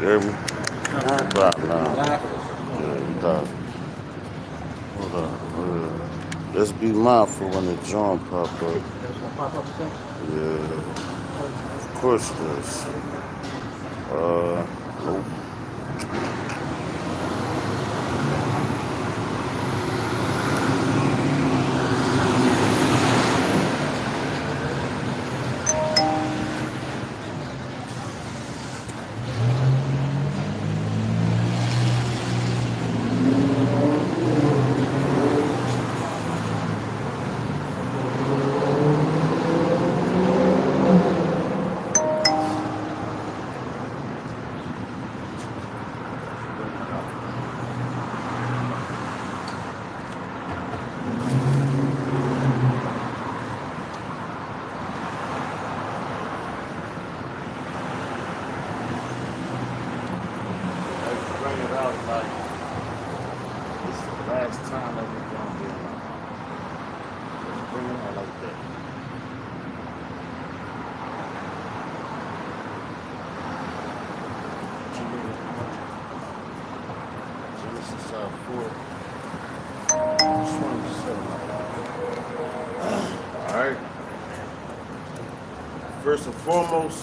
You hear me? Stop now. Black. Yeah, stop. Hold on. Let's be mindful when the joint pop up. That's gonna pop up again. Yeah, of course it is. Nope. Let's bring it out like this is the last time that we're gonna be around. Let's bring it out like that. Genesis 4. All right. First and foremost,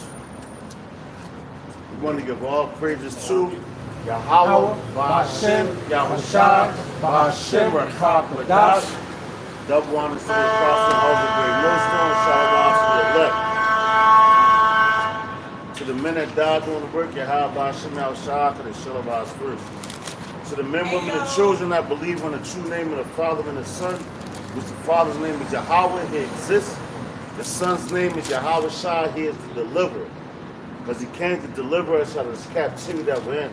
we want to give all praises to Yahweh, Ba'ashem, Yahushua, Ba'ashem, Rakakadash. double honors to the apostle, house of great millstone, shalom to the elect. To the men that died doing the work, Yahweh, Ba'ashem, Yahushua, for the shalom first. To the men, women, and children that believe on the true name of the Father and the Son, which the Father's name is Yahweh, he exists. The Son's name is Yahweh Shai, he is the deliverer. Because he came to deliver us out of this captivity that we're in.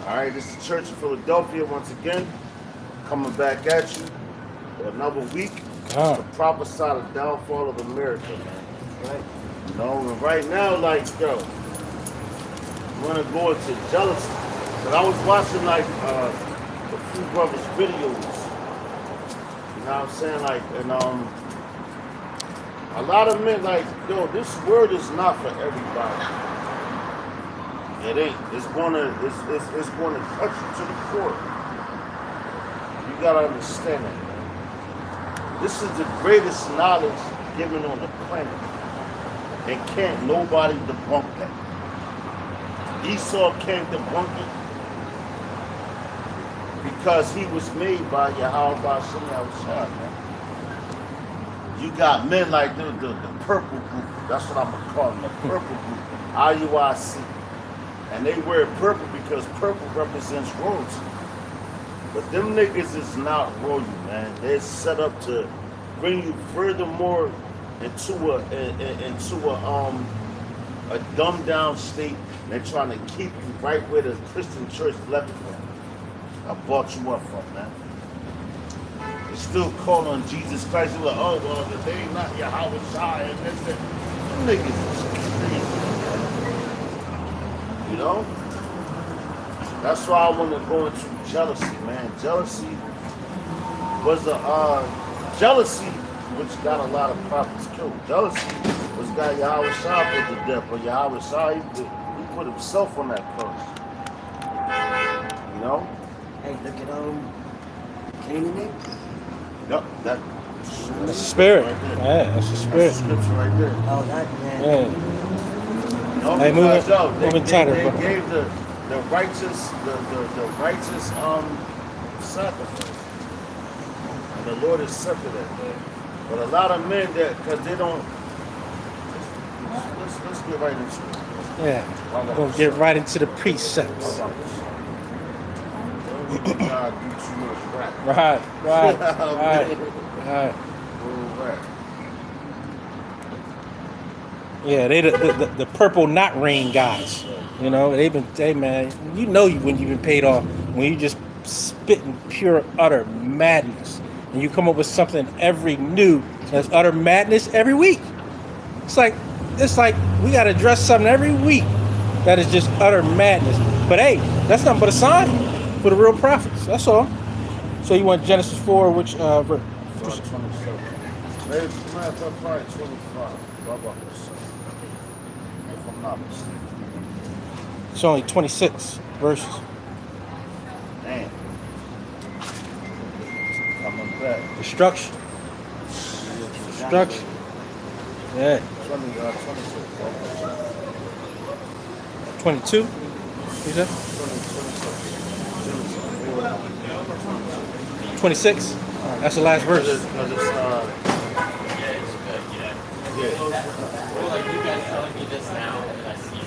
Alright, this is the Church of Philadelphia once again, coming back at you for another week to prophesy the downfall of America, man. Right? You know, and right now, like, yo, I'm gonna go into jealousy. But I was watching like a few brothers' videos. You know what I'm saying? Like, and a lot of men like, yo, this word is not for everybody. It ain't. It's gonna cut you to the core. You gotta understand that, man. This is the greatest knowledge given on the planet. And can't nobody debunk that. Esau can't debunk it because he was made by Yahweh Ba'ashem Yahushua, man. You got men like the purple group. That's what I'm gonna call them, the purple group. IUIC. And they wear purple because purple represents royalty. But them niggas is not royal, man. They're set up to bring you furthermore into a dumbed down state. They're trying to keep you right where the Christian church left you from. I bought you up from, man. They still call on Jesus Christ. You're like, oh, well, they ain't not Yahweh Shai and this. Them niggas is crazy, man. You know? That's why I want to go into jealousy, man. Jealousy was jealousy, which got a lot of prophets killed. Jealousy was got Yahweh Shai put to death, but Yahweh Shai, he put himself on that cross. You know? Hey, look at Canaan. Yep, that's the spirit. Right there. Yeah, that's the spirit. That's the scripture right there. Oh, that man. Yeah. No, Hey, because, moving tighter, they bro. gave the righteous sacrifice, and the Lord accepted that. But a lot of men that because they don't. Let's get right into it. Yeah. We're going to get right into the precepts. God, do too much rap. Right. All right. Yeah, they the purple knot ring guys. You know, man, you know when you've been paid off, when you just spitting pure utter madness. And you come up with something every new that's utter madness every week. It's like we gotta address something every week that is just utter madness. But hey, that's nothing but a sign for the real prophets. That's all. So you want Genesis 4, which verse? 27. Maybe probably 25. If I'm not mistaken. It's only 26 verses. Damn. Coming back. Destruction. Destruction. Yeah. 22. You said? 26. That's the last verse. Well, like you guys telling me this now, and I see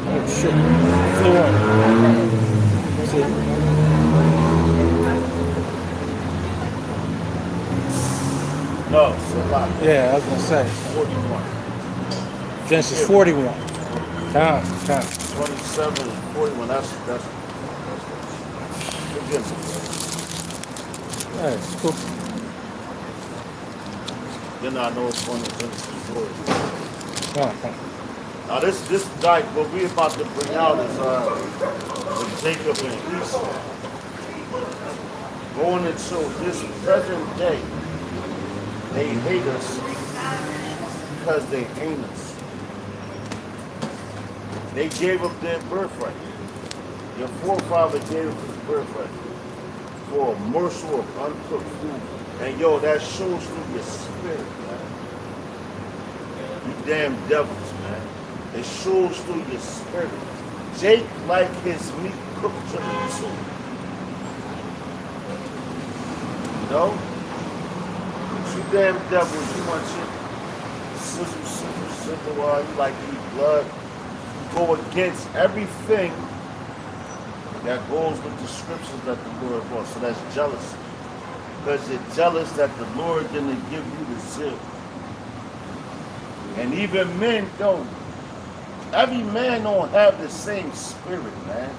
Oh shit. Flew on. See? No, it's a lot. Yeah, I was gonna say. 41. Genesis 41. Time. 27 and 41. That's good. Alright, cool. Then I know it's going to Genesis 40. Oh, Now this like what we about to bring out is with Jacob and Esau. Going into this present day, they hate us because they hate us. They gave up their birthright. Your forefather gave up his birthright for a morsel of uncooked food. And yo, that shows through your spirit, man. You damn devils, man. It shows through your spirit. Jake like his meat cooked to the too. You know? But you damn devils, you want your sizzle while you like to eat blood. You go against everything that goes with the scriptures that the Lord wants. So that's jealousy. Because you're jealous that the Lord didn't give you the zeal. And even men don't. Every man don't have the same spirit, man.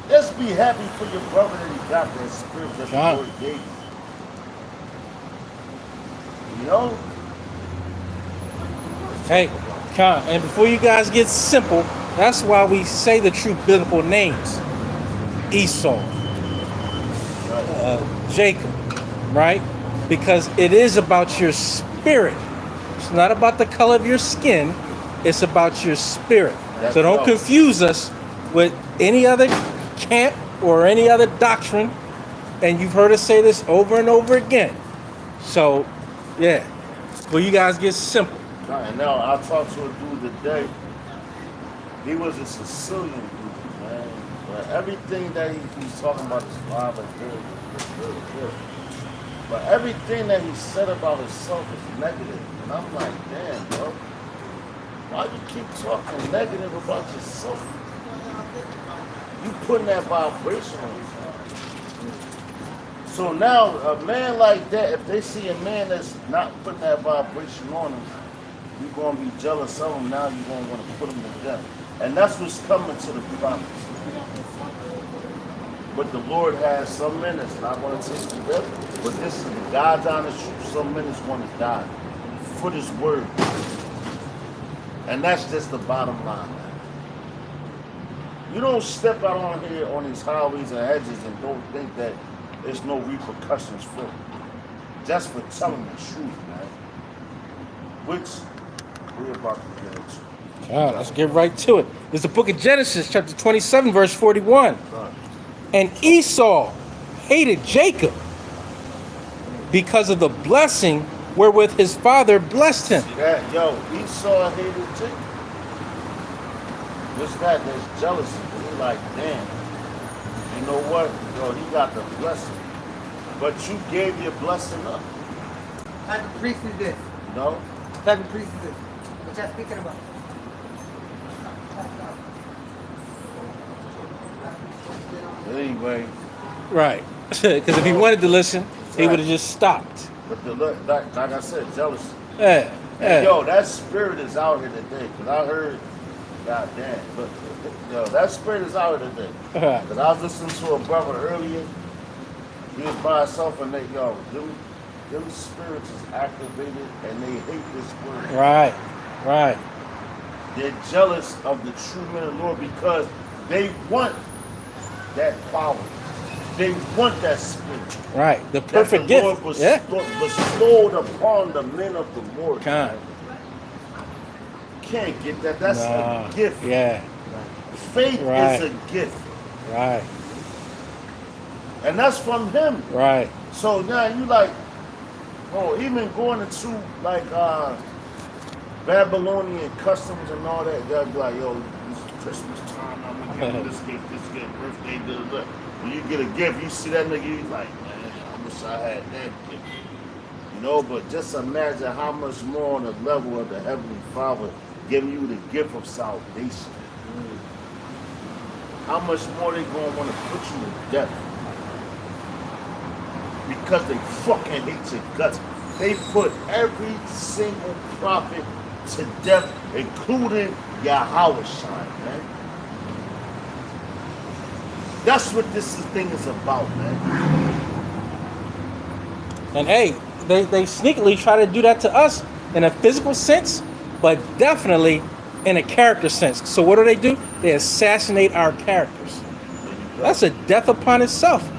Just be happy for your brother that he got that spirit that the Lord gave you. You know? hey, and before you guys get simple, that's why we say the true biblical names. Esau, Jacob, right? Because it is about your spirit. It's not about the color of your skin. It's about your spirit. So don't confuse us with any other camp or any other doctrine. And you've heard us say this over and over again. So, yeah. Well, you guys get simple. And now I talked to a dude today. He was a Sicilian dude, man. But everything that he's talking about is live and good. But everything that he said about himself is negative. And I'm like, damn, bro. Why you keep talking negative about yourself? You putting that vibration on yourself. So now, a man like that, if they see a man that's not putting that vibration on him, you're going to be jealous of him. Now you're going to want to put him together. And that's what's coming to the prophets. But the Lord has some men that's not going to take the death. But this is the God's honest truth. Some men is going to die for this word. And that's just the bottom line, man. You don't step out on here on these highways and hedges and don't think that there's no repercussions for it. Just for telling the truth, man. Which we're about to get into. Let's get right to it. It's the book of Genesis, chapter 27, verse 41. And Esau hated Jacob because of the blessing wherewith his father blessed him. See that? Yo, Esau hated Jacob. What's that? There's jealousy. He's like, damn. You know what? Yo, he got the blessing. But you gave your blessing up. What type of priest is this? You know? What type of priest is this? What y'all speaking about? Anyway. Right. Because if he wanted to listen, he would have just stopped. But like I said, jealousy. Yeah. And yo, that spirit is out here today. Because I heard, God damn, but yo, that spirit is out here today. Because I was listening to a brother earlier. He was by himself and them spirits is activated and they hate this word. Right. They're jealous of the true men of the Lord because they want that power. They want that spirit. Right. The That perfect the Lord gift. bestowed upon the men of the Lord. Kind. can't get that. That's Nah. a gift. Yeah. Faith Right. is a gift. Right. And that's from him. Right. So now you like, oh, even going into like Babylonian customs and all that, they'll be like, yo, this is Christmas time, I'm gonna give you this gift, birthday, da. When you get a gift, you see that nigga, you like, man, I wish I had that gift. You know, but just imagine how much more on the level of the Heavenly Father giving you the gift of salvation. How much more they gonna want to put you to death? Because they fucking hate your guts. They put every single prophet to death, including Yahweh Shai, man. That's what this thing is about, man. And hey, they sneakily try to do that to us in a physical sense, but definitely in a character sense. So what do? They assassinate our characters. That's a death upon itself,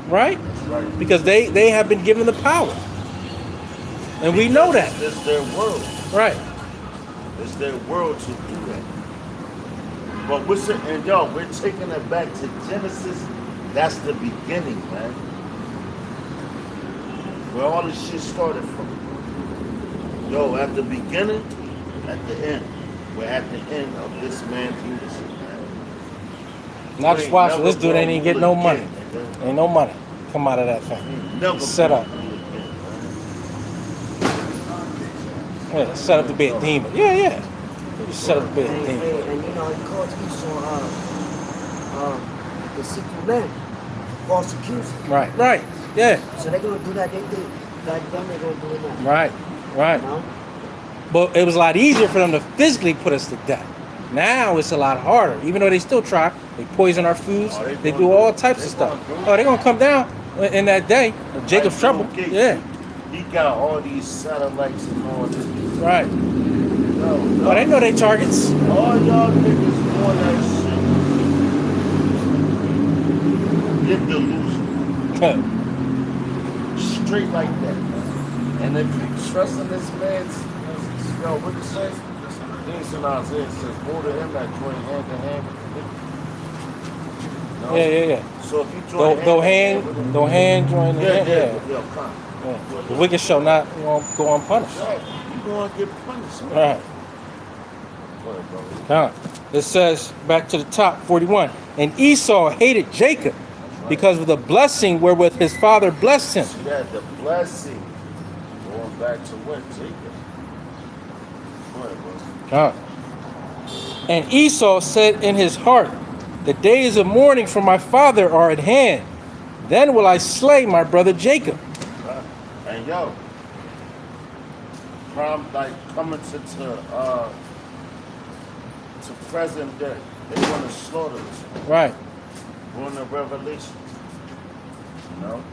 right? Right. Because they have been given the power. And we know that. It's their world. Right. It's their world to do that. But we're sitting, and yo, we're taking it back to Genesis. That's the beginning, man. Where all this shit started from. Yo, at the beginning, at the end. We're at the end of this man's leadership, man. Now just watch this dude ain't even getting no money. Nigga. Ain't no money come out of that thing. Never Set up. gonna do it again, man. Yeah, set up to be a demon. Yeah. You set up to be a And, demon. and you know, it calls Esau deceitful man, false accuser. Right. Yeah. So they're gonna do that. They did back then. They're gonna do it now. Right. You know? But it was a lot easier for them to physically put us to death. Now it's a lot harder. Even though they still try, they poison our foods. Oh, They do all types of stuff. Oh, they're gonna come down in that day. Jacob's Like trouble. Bill Gates, Yeah. He got all these satellites and all this. Right. No, Oh, they know they targets. all y'all niggas doing that shit. You're delusional. Straight like that. And if you trust in this man's, yo, what it says? Things in Isaiah says, go to him that join hand to hand with him. No? Yeah. So if you join Though hand with him, hand join the hand. yeah, come. Yeah. The wicked shall not go unpunished. Right. You gonna get punished, man. Right. Go ahead, brother. It says, back to the top, 41. And Esau hated Jacob because of the blessing wherewith his father blessed him. See that, the blessing. Going back to what, Jacob? Go ahead, brother. And Esau said in his heart, the days of mourning for my father are at hand. Then will I slay my brother Jacob. And yo, coming to present day, they want to slaughter us. Right. Going to Revelation. You know?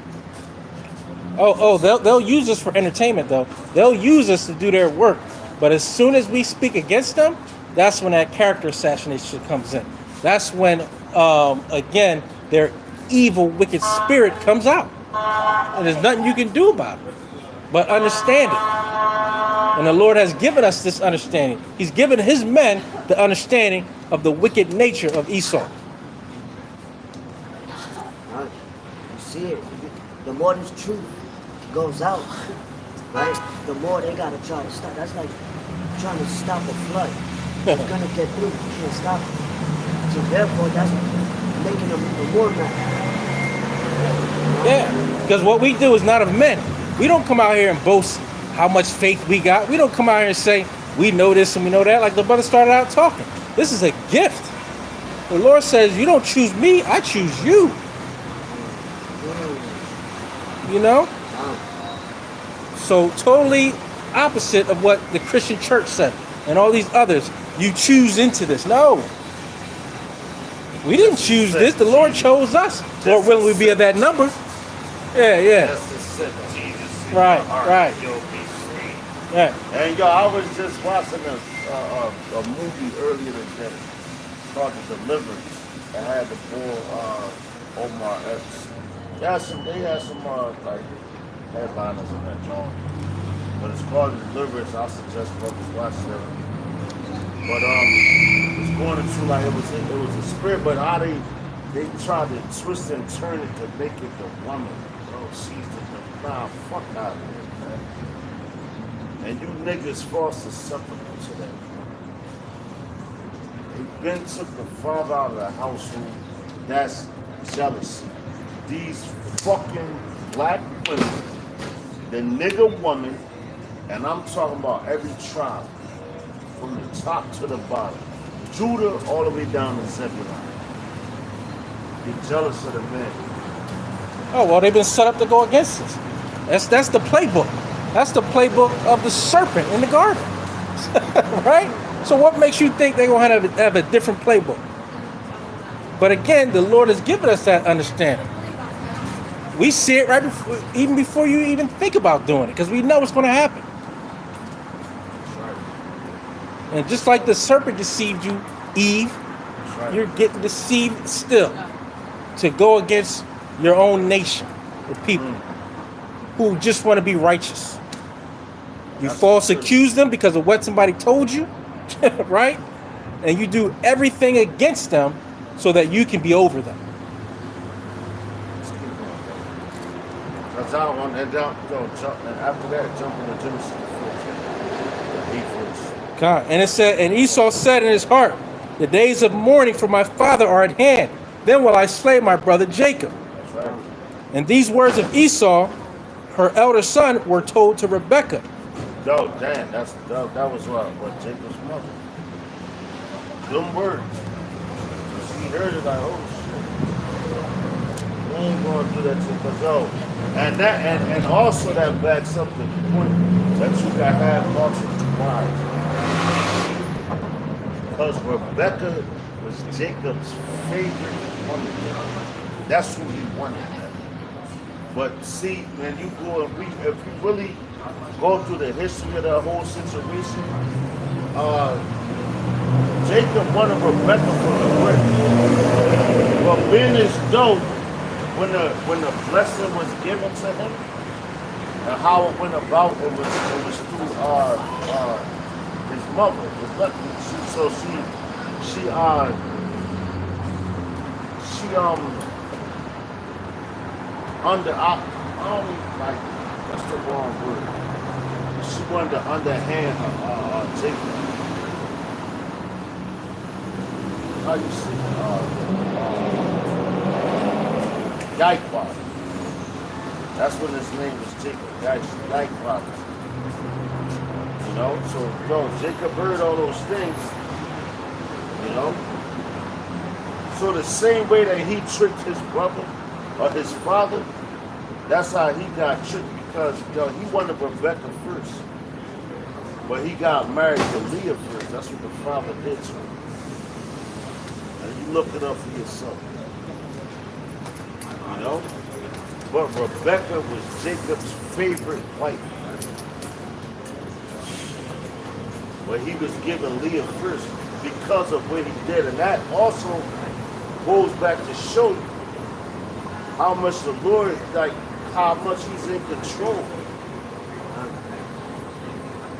Oh, they'll use us for entertainment though. They'll use us to do their work. But as soon as we speak against them, that's when that character assassination comes in. That's when, again, their evil, wicked spirit comes out. And there's nothing you can do about it but understand it. And the Lord has given us this understanding. He's given his men the understanding of the wicked nature of Esau. Right? You see it. The more this truth goes out, right? The more they gotta try to stop. That's like trying to stop a flood. It's gonna get through. You can't stop it. So therefore, that's making them even more mad. Yeah, because what we do is not of men. We don't come out here and boast how much faith we got. We don't come out here and say we know this and we know that like the brother started out talking. This is a gift. The Lord says, you don't choose me, I choose you. You know? So totally opposite of what the Christian church said and all these others. You choose into this. No. We didn't choose this. The Lord chose us. Lord willing, we be of that number. Yeah. That's the sin. Jesus. Right. You'll be free. Yeah. And yo, I was just watching a movie earlier today called The Deliverance. It had the boy Omar Epps. They had some like headliners in that joint. But it's called The Deliverance. I suggest brothers watch that. But it's going into like it was a spirit, but how they tried to twist and turn it to make it the woman. She's the nah, fuck out of here, man. And you niggas false susceptible to that. They been took the father out of the household. That's jealousy. These fucking black women, the nigga woman, and I'm talking about every tribe, from the top to the bottom, Judah all the way down to Zebulon. You're jealous of the man. Oh, well, they've been set up to go against us. That's the playbook. That's the playbook of the serpent in the garden. Right? So what makes you think they're going to have a different playbook? But again, the Lord has given us that understanding. We see it right before, even before you even think about doing it, because we know what's going to happen. And just like the serpent deceived you, Eve, you're getting deceived still to go against your own nation, the people who just want to be righteous. You false accuse them because of what somebody told you, right? And you do everything against them so that you can be over them. That's how on and down, and after that, jump into Genesis 14. God. And it said, and Esau said in his heart, the days of mourning for my father are at hand. Then will I slay my brother Jacob. That's right. And these words of Esau, her elder son, were told to Rebekah. Yo, damn, that was what Jacob's mother. Them words. She heard it like, oh shit. We ain't gonna do that to because and that and also that backs up the point that you got have multiple wives. Because Rebecca was Jacob's favorite woman. That's who he wanted. But see, when you go and if you really go through the history of that whole situation, Jacob wanted Rebecca for the work. But being as though when the blessing was given to him and how it went about, it was through his mother. She under I don't even like that's the wrong word. She wanted to underhand Jacob. How you say Yikewab. That's when his name was Jacob. Yikewab. You know, so Jacob heard all those things. You know, so the same way that he tricked his brother or his father, that's how he got tricked because he wanted Rebecca first, but he got married to Leah first. That's what the father did to him. And you look it up for yourself. You know, but Rebecca was Jacob's favorite wife, but he was given Leah first because of what he did, and that also goes back to show you how much the Lord, like how much He's in control.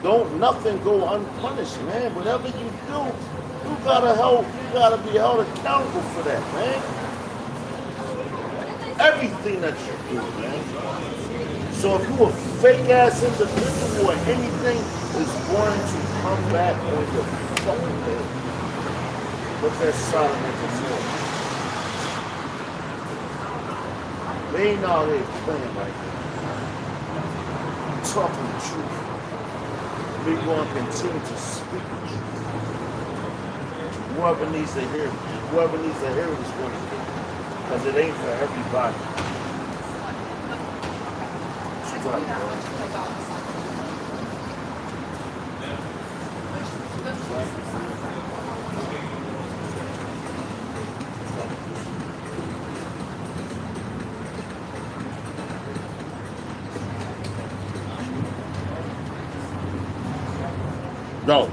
Don't nothing go unpunished, man. Whatever you do, you gotta be held accountable for that, man. Everything that you do, man. So if you a fake ass individual or anything is going to come back on your fucking head. Look at Solomon before. They ain't out here playing like that. I'm talking the truth. We're going to continue to speak the truth. Whoever needs to hear it, whoever needs to hear it is going to hear it. Because it ain't for everybody. She's like, no.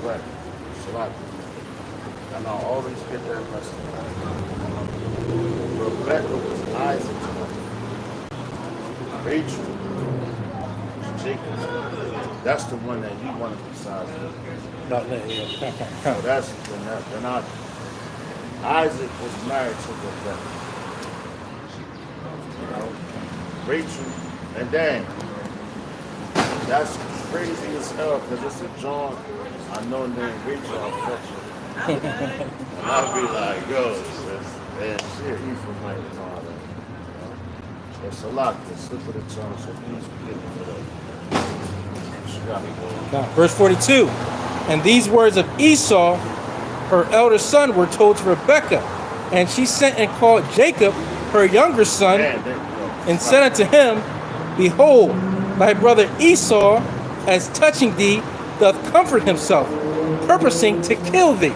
Right. Salat. And I'll always get that lesson. Rebecca was Isaac's wife. Rachel, Jacob. That's the one that he wanted besides me. About that, yeah. So that's then Isaac was married to Rebecca. You know, Rachel and Dan. That's crazy as hell because it's a John I know named Rachel. I'll fuck with. And I'll be like, yo, man, shit, Ephraimite and all that. You know? It's a lot. It's slip of the tongue, so please forgive me for that. She got me going. Now, verse 42. And these words of Esau, her elder son, were told to Rebekah. And she sent and called Jacob, her younger son, Man, there you go. and said unto him, Behold, thy brother Esau, as touching thee, doth comfort himself, purposing to kill thee.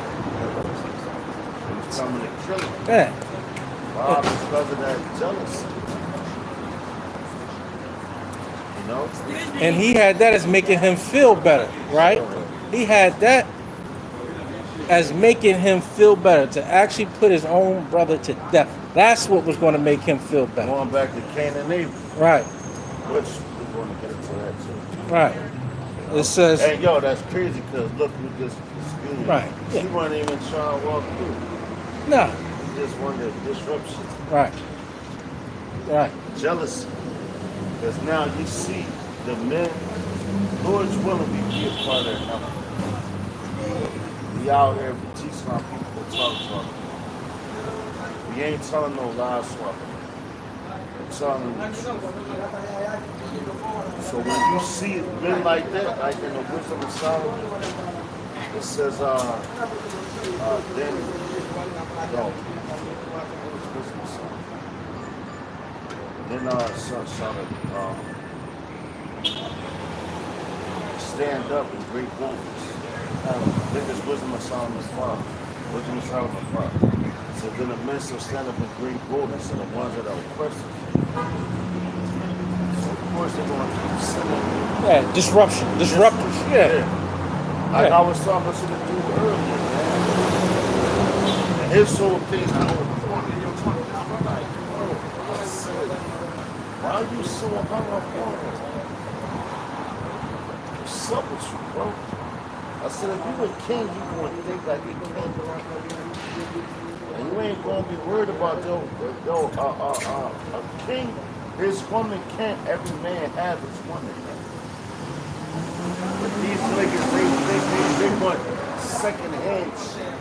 He's coming to kill him. Man, Why? Because of that jealousy. You know? and he had that as making him feel better, right? He had that as making him feel better, to actually put his own brother to death. That's what was going to make him feel better. Going back to Cain and Abel, Right, which we're going to get into that too. right. It says, Hey, yo, that's crazy because look who just excused me. Right, yeah. He wasn't even trying to walk through. no, He just wanted to disrupt shit. right, right. Jealousy. Because now you see the men, Lord's willing, we be a part of their number. We out here teaching our people to talk. We ain't telling no lies, swap. We're telling them the truth. So when you see men like that, like in the Wisdom of Solomon, it says, then, no, it's Wisdom of Solomon. Then, son, stand up in great boldness. I think it's Wisdom of Solomon 5. Wisdom of Solomon 5. So then the men shall stand up in great boldness, and the ones that are oppressed. Of course, they're going to keep sinning. Yeah, disruptors. Yeah. Like Yeah. I was talking to the dude earlier, man. And his whole thing, I don't know, like, bro, I said, why are you so hung up on it? What's up with you, bro? I said, if you a king, you going to think like a king. And you ain't going to be worried about, a king, his woman can't, every man have his woman. But these niggas, they want second-hand shit.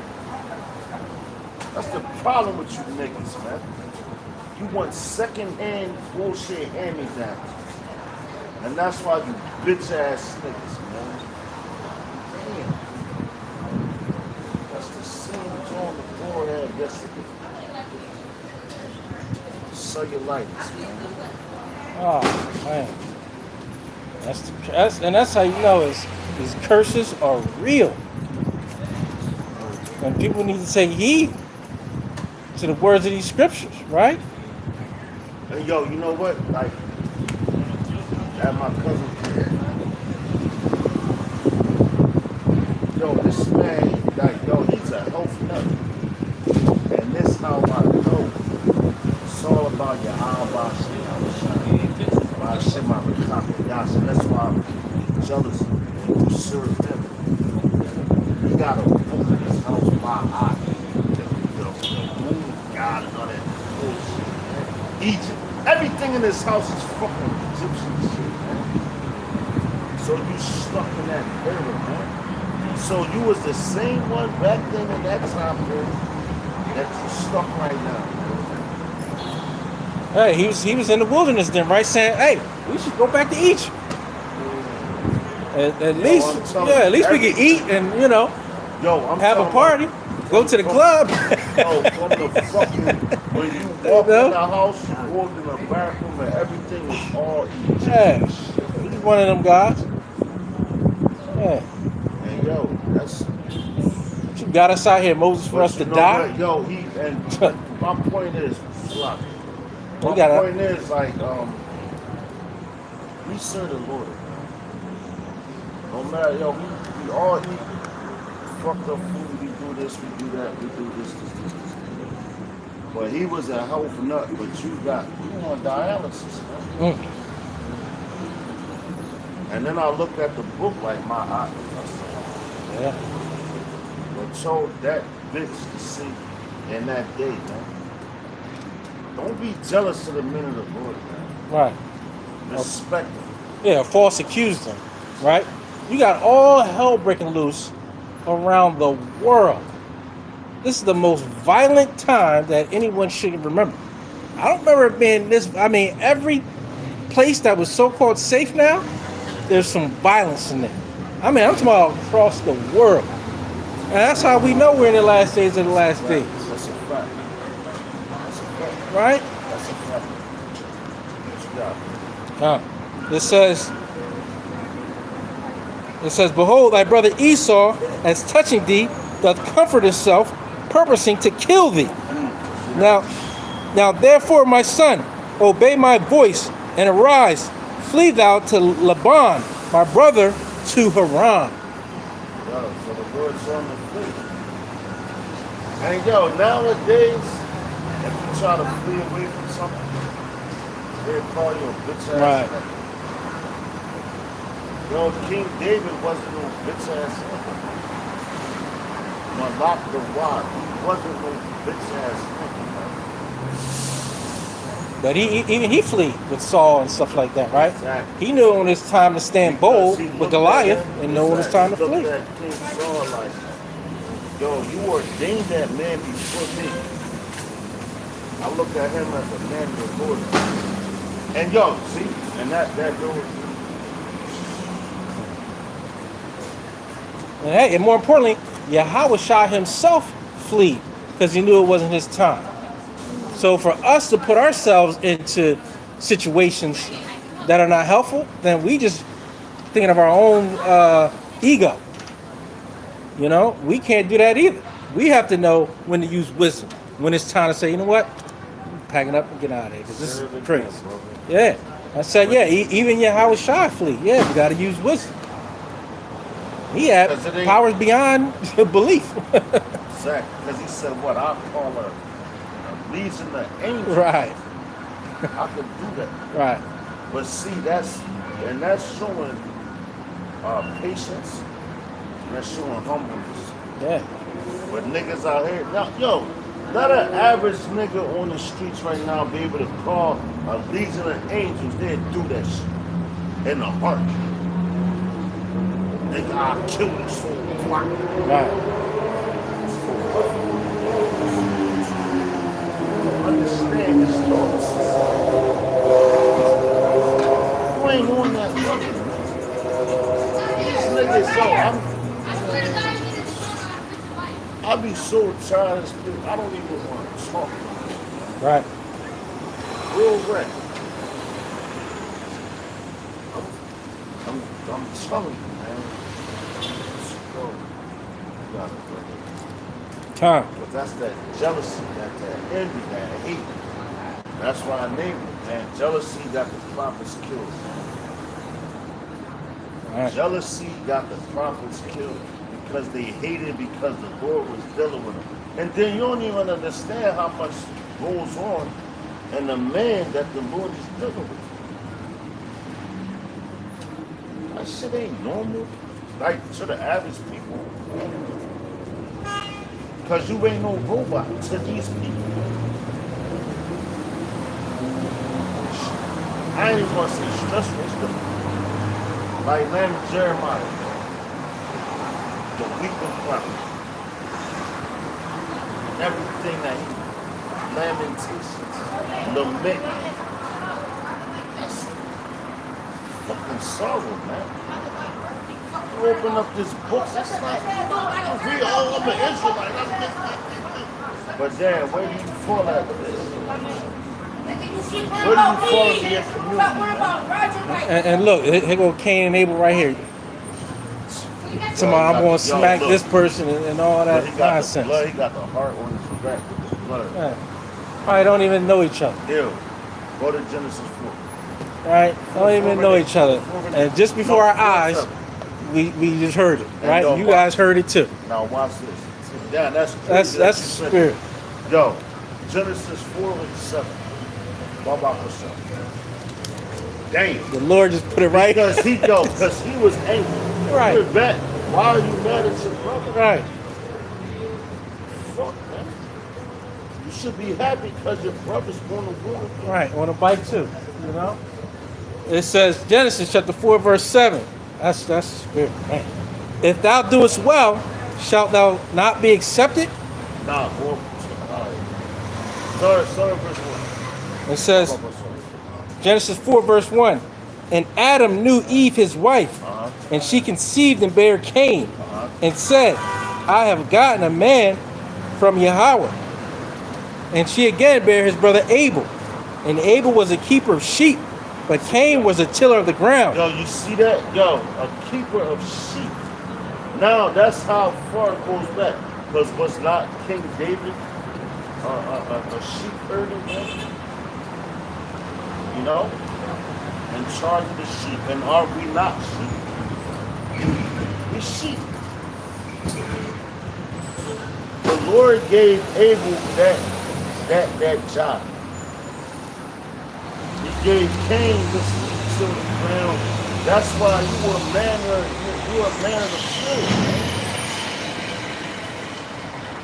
That's the problem with you niggas, man. You want second-hand bullshit hand-me-downs. And that's why you bitch-ass niggas, man. Damn. That's the same John the Lord had yesterday. Cellulitis, man. Oh man, that's how you know his curses are real. And people need to take heed to the words of these scriptures, right? And yo, you know what? Like, at my cousin's crib, yo, this man, like, yo, he's a health nut. And this how I know it's all about your Al-Bashi, that's why I'm jealous when you serve him. He got a woman in his house by eye. The moon of God and all that bullshit, man. Egypt. Everything in this house is fucking Egyptian shit, man. So you stuck in that era, man. So you was the same one back then in that time period that you stuck right now, man. Hey, he was in the wilderness then, right? Saying, hey, we should go back to Egypt. At least, I'm telling yeah, you, at least we can eat and Yo, I'm have a talking party, about- go to the club. Yo, from the fucking, when you walk You know? in the house, you walk in the bathroom, and everything is all Yeah, Egyptian shit. he's one of them guys. Yeah, And yo, that's you got us out here, Moses, for us to you know die. what? Yo, and my point is, Slock. We My gotta- point is, like, we serve the Lord. No matter, yo, we all eat fucked up food. We do this, we do that, we do this. But he was a health nut, but you on dialysis, man. And then I looked at the book like my eye. Yeah. But told that bitch to see in that day, man. Don't be jealous of the men of the Lord, man. Right. Respect them. Yeah, false accused them, right? You got all hell breaking loose around the world. This is the most violent time that anyone should remember. I don't remember it being this. I mean, every place that was so-called safe now, there's some violence in there. I mean, I'm talking about across the world. And that's how we know we're in the last days of the last days, That's a fact. That's a fact. right? That's a fact. What you got? It says, behold, thy brother Esau, as touching thee, doth comfort himself, purposing to kill thee. Now therefore, my son, obey my voice, and arise, flee thou to Laban, my brother, to Haran. Yo, so the Lord's on the flee. And yo, nowadays, if you try to flee away from something, they call you a bitch ass. Right. nigga. Yo, King David wasn't no bitch ass nigga. Malak the Wad, he wasn't no bitch ass nigga. But even he fled with Saul and stuff like that, right? Exactly. He knew when it's time to stand bold Because he with looked Goliath at him, and know when it's time to he looked flee. at King Saul like, yo, you ordained that man before me. I look at him as a man of the Lord. And yo, see, and that dude, And more importantly, Yahweh Shah himself fled because he knew it wasn't his time. So for us to put ourselves into situations that are not helpful, then we just thinking of our own ego. You know, we can't do that either. We have to know when to use wisdom, when it's time to say, you know what, I'm packing up and get out of here because this is crazy. Yeah, I said, yeah, even Yahweh Shah flee. Yeah, we got to use wisdom. He had powers beyond belief. Zach, because he said, what, I'll call her a legion of angels. Right, I could do that. right. But see, that's showing patience, and that's showing humbleness. Yeah, But niggas out here, now, yo, let an average nigga on the streets right now be able to call a legion of angels, they'd do that shit in the heart. Nigga, I'll kill this fool. right. Understand his thoughts. You ain't on that fucking. This nigga, so I be so tired of this. I don't even want to talk. Right. Real wreck. I'm telling you, man. Yo, you gotta do it. Time. But that's that jealousy, that envy, that hate. That's why I named it, man. Jealousy got the prophets killed. All right. Jealousy got the prophets killed because they hated because the Lord was dealing with them. And then you don't even understand how much goes on in the man that the Lord is dealing with. That shit ain't normal, like to the average people. Because you ain't no robot to these people. I ain't even gonna say stressful stuff. Like Lamb Jeremiah, the weeping prophet. Everything that he, lamentations, lament. That's fucking sorrow, man. You open up this book, it's like, we all of the Israelite. But then, where do you fall at with this? Where do you fall in your community, man? And look, here go Cain and Abel right here. Tomorrow I'm going to smack this person and all that But he got the nonsense. blood, he got the heart on his back with the blood. Yeah. Probably don't even know each other. Ew. Go to Genesis 4. Right? Don't even know each other. And just before our eyes, we just heard it. Right? You guys heard it too. Now watch this. Yeah, that's crazy. That's the spirit. Yo, Genesis 4 and 7. Baba Hashem. Damn. The Lord just put it right. Because he was angry. Right. You're back. Why are you mad at your brother? Right. Fuck, man. You should be happy because your brother's going to war with you. Right. On a bike too. You know. It says Genesis chapter 4 verse 7. That's the spirit. Man. If thou doest well, shalt thou not be accepted? Nah, boy. Sorry, verse 1. It says Genesis 4 verse 1. And Adam knew Eve his wife, and she conceived and bare Cain, and said, I have gotten a man from Yahweh. And she again bare his brother Abel. And Abel was a keeper of sheep, but Cain was a tiller of the ground. Yo, you see that? Yo, a keeper of sheep. Now, that's how far it goes back. Because was not King David a sheep herder, man? You know? In charge of the sheep. And are we not sheep? We're sheep. The Lord gave Abel that job. He gave Cain this to the ground. That's why you were a man of the field, man.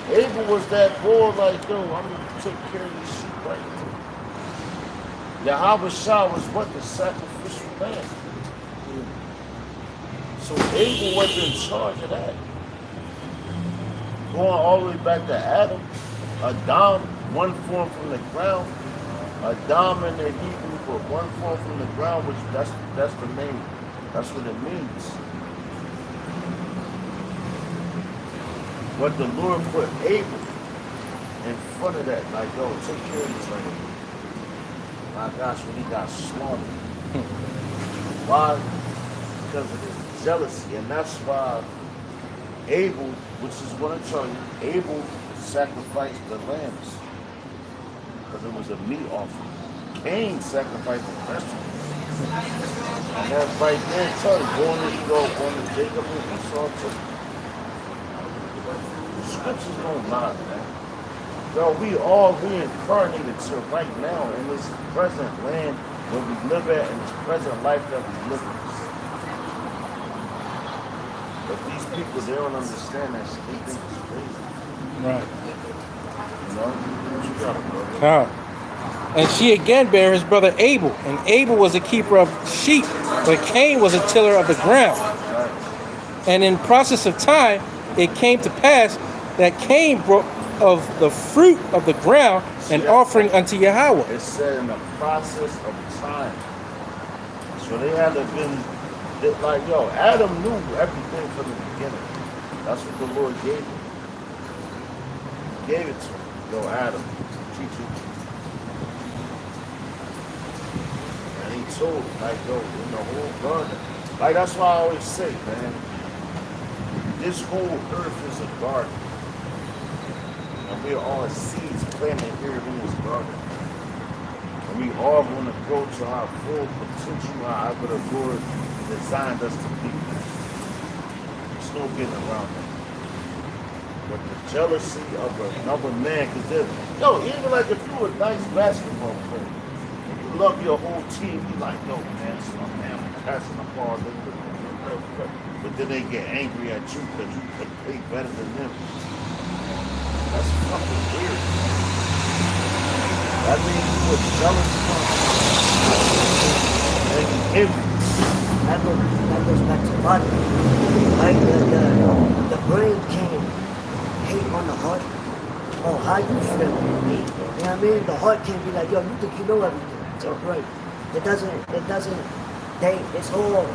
Abel was that boy like, yo, I'm gonna take care of these sheep right now. Yahweh Shah was what? The sacrificial lamb. So Abel was in charge of that. Going all the way back to Adam, Adam, one form from the ground. Adam in the Hebrew, but one form from the ground, which that's the name. That's what it means. But the Lord put Abel in front of that, like, yo, take care of this right here. My gosh, when he got slaughtered. Why? Because of his jealousy. And that's why Abel, which is what I'm telling you, Abel sacrificed the lambs. Because it was a meat offering. Cain sacrificed the vegetables. And that right there, tell you, going to Jacob and Esau too. The scriptures don't lie, man. Yo, we all reincarnated to right now in this present land where we live at, in this present life that we live in. But these people, they don't understand that shit. They think it's crazy. Right. You know? What you got, brother? And she again bare his brother Abel, and Abel was a keeper of sheep, but Cain was a tiller of the ground. And in process of time, it came to pass that Cain brought of the fruit of the ground an offering unto Yahweh. It said in the process of time. So they had to have been like, yo, Adam knew everything from the beginning. That's what the Lord gave him. He gave it to him. Yo, Adam, teach you. And he told him, like, yo, in the whole garden. Like, that's why I always say, man, this whole earth is a garden. And we are all seeds planted here in this garden. And we all want to grow to our full potential, however the Lord designed us to be. There's no getting around that. But the jealousy of another man, because yo, even like if you're a nice basketball player, and you love your whole team, you like, yo, man, so I'm passing the ball. But then they get angry at you because you could play better than them. That's fucking weird. That means you were jealous and envy. That goes back to body. Right? The brain can hate on the heart. Oh, how you feel? You know what I mean? The heart can be like, yo, you think you know everything. It's all right. It's all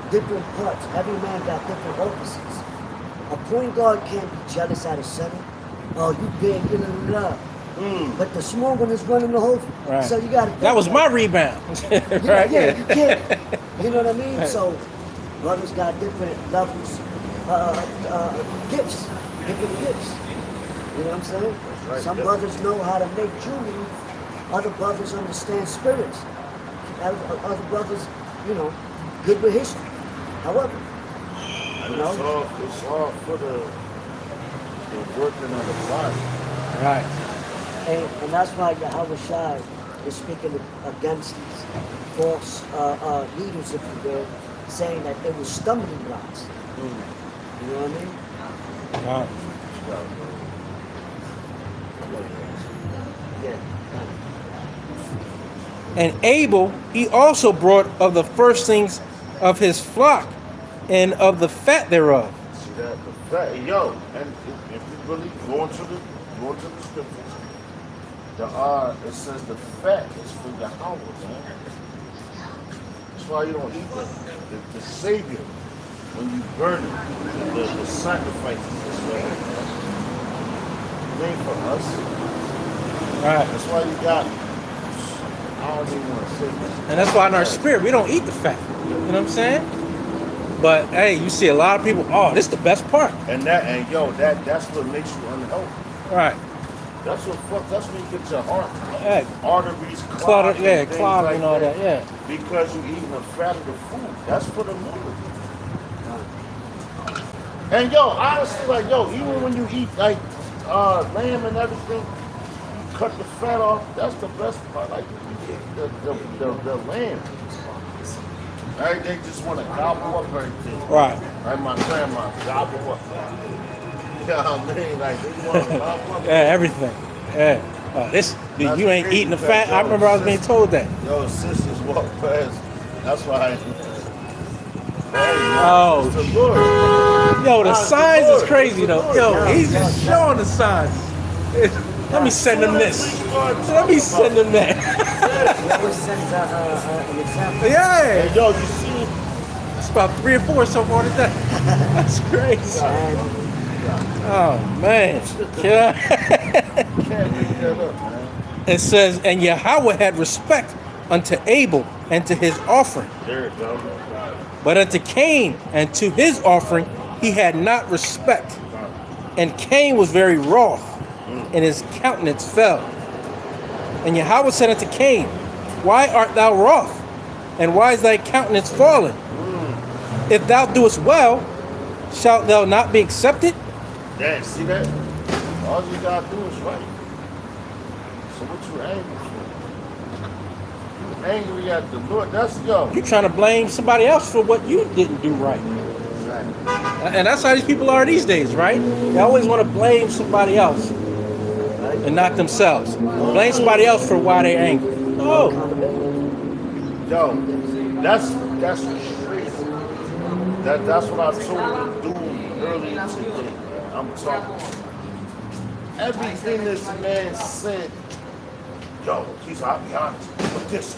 different parts. Every man got different offices. A point guard can't be jealous at his center. Oh, you big, you know. But the small one is running the whole thing. Right. So you got to. That was my rebound. Right? Yeah, you can't. You know what I mean? So brothers got different levels, gifts, different gifts. You know what I'm saying? Right. Some brothers know how to make jewelry. Other brothers understand spirits. Other brothers, you know, good with history. However, And you know, it's all for the working of the body. Right. and that's why Yahweh Shai is speaking against these false leaders, if you will, saying that they were stumbling blocks. You know what I mean? Right. Yeah. And Abel, he also brought of the firstlings of his flock and of the fat thereof. See that? The fat, yo, and if you really go into the scriptures, it says the fat is for Yahweh, man. That's why you don't eat the Savior when you burn it, the sacrifices this way. It ain't for us. Right. That's why you got, I don't even want to say this. And that's why in our spirit, we don't eat the fat. You know what I'm saying? But hey, you see a lot of people, oh, this is the best part. That's what makes you unhealthy. Right. That's when you get your heart, Hey, arteries clotted, clogged, yeah, things clotted like and all that, yeah. Because you're eating the fat of the food. That's for the mood. And yo, honestly, like even when you eat like lamb and everything, you cut the fat off. That's the best part. Like you get the lamb. Right? They just want to gobble up everything. Right. Like my grandma, gobble up. You know what I mean? Like they want to gobble up. Yeah, everything. Yeah. You ain't crazy eating the because, fat. I remember I was being told that. Yo, sisters walk past. That's why. Oh. It's the Lord. Yo, the Nah, signs Lord. is crazy It's the though. Lord. Yo, Yeah, he's just showing the signs. Let me send them this. Let me send them that. He always sends an example. Yeah. Hey, yo, you see? It's about 3 or 4 so far today. That's crazy. And Oh man. Yeah. Can't make that up, man. It says, and Yahweh had respect unto Abel and to his offering, There it goes. but unto Cain and to his offering he had not respect. And Cain was very wroth, and his countenance fell. And Yahweh said unto Cain, why art thou wroth? And why is thy countenance fallen? If thou doest well, shalt thou not be accepted? Damn, see that? All you gotta do is right. So what you angry for? You angry at the Lord. That's You trying to blame somebody else for what you didn't do right. Exactly. And that's how these people are these days, right? They always want to blame somebody else and not themselves. Blame somebody else for why they're angry. No. Yo, that's crazy. That's what I told the dude earlier today. I'm talking. Everything this man said, yo, I'll be honest, but this.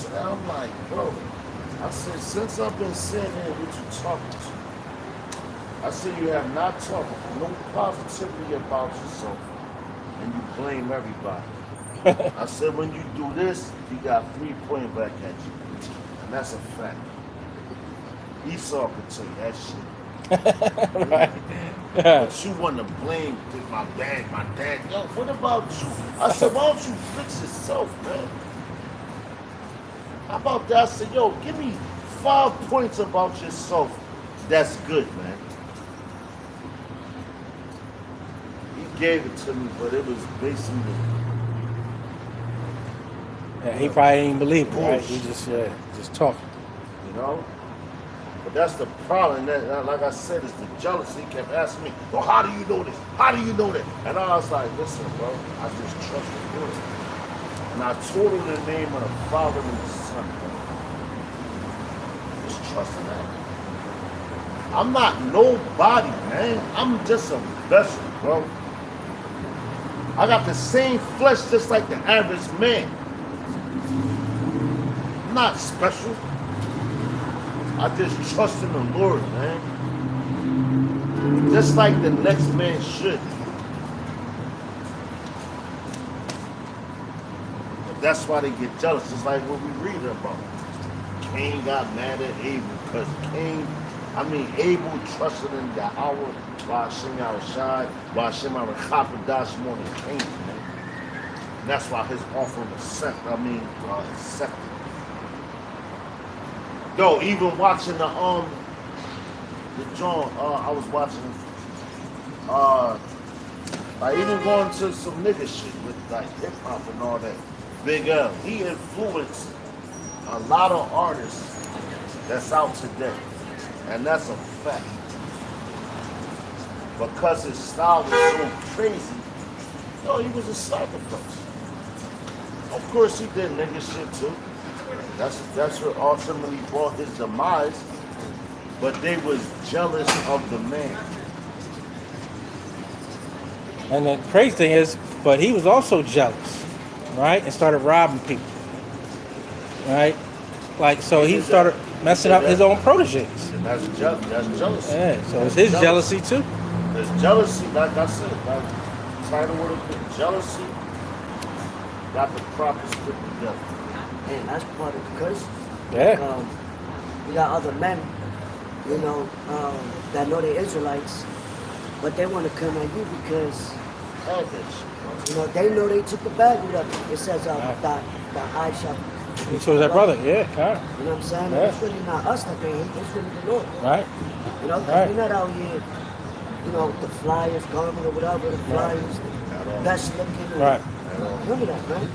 And I'm like, bro, I said, since I've been sitting here with you talking to, I said, you have not talked no positivity about yourself, and you blame everybody. I said, when you do this, you got 3 pointing back at you. And that's a fact. Esau could tell you that shit. Right. But you want to blame my dad. Yo, what about you? I said, why don't you fix yourself, man? How about that? I said, yo, give me 5 points about yourself. That's good, man. He gave it to me, but it was basically Yeah, he probably didn't believe it, right? He just talking. you know? But that's the problem. That, like I said, is the jealousy. He kept asking me, well, how do you know this? How do you know that? And I was like, listen, bro, I just trust the Lord. And I told him the name of the Father and the Son, bro. Just trust in that. I'm not nobody, man. I'm just a vessel, bro. I got the same flesh just like the average man. I'm not special. I just trust in the Lord, man. Just like the next man should. But that's why they get jealous. It's like what we read about. Cain got mad at Abel because Abel trusted in Yahweh, Ba'ashem Yahushai, Ba'ashem Arachapadash more than Cain, man. And that's why his offering was accepted. Yo, even watching the John, I was watching, like even going to some nigga shit with like hip hop and all that. Big L, he influenced a a lot of artists that's out today. And that's a fact. Because his style was so crazy, no, he was a sacrifice. Of course he did nigga shit too. That's what ultimately brought his demise. But they was jealous of the man. And the crazy thing is, but he was also jealous, right? And started robbing people, right? Like, so he started messing up his own proteges. And that's jealousy. Yeah, so it's his jealousy too. There's jealousy, like I said, like title would have been jealousy. Got the prophets put together. And that's part of the curse. Yeah. You got other men, you know, that know they're Israelites, but they want to come at you because, you know, they know they took the bad with them. It says the eye shall. He chose that brother, yeah, kind of. You know what I'm saying? Yeah. It's really not us that they hate, it's really the Lord. Right. You know, 'cause Right. we're not out here, you know, the flyers, garment or whatever, the flyers, best looking. Right. None of that, man.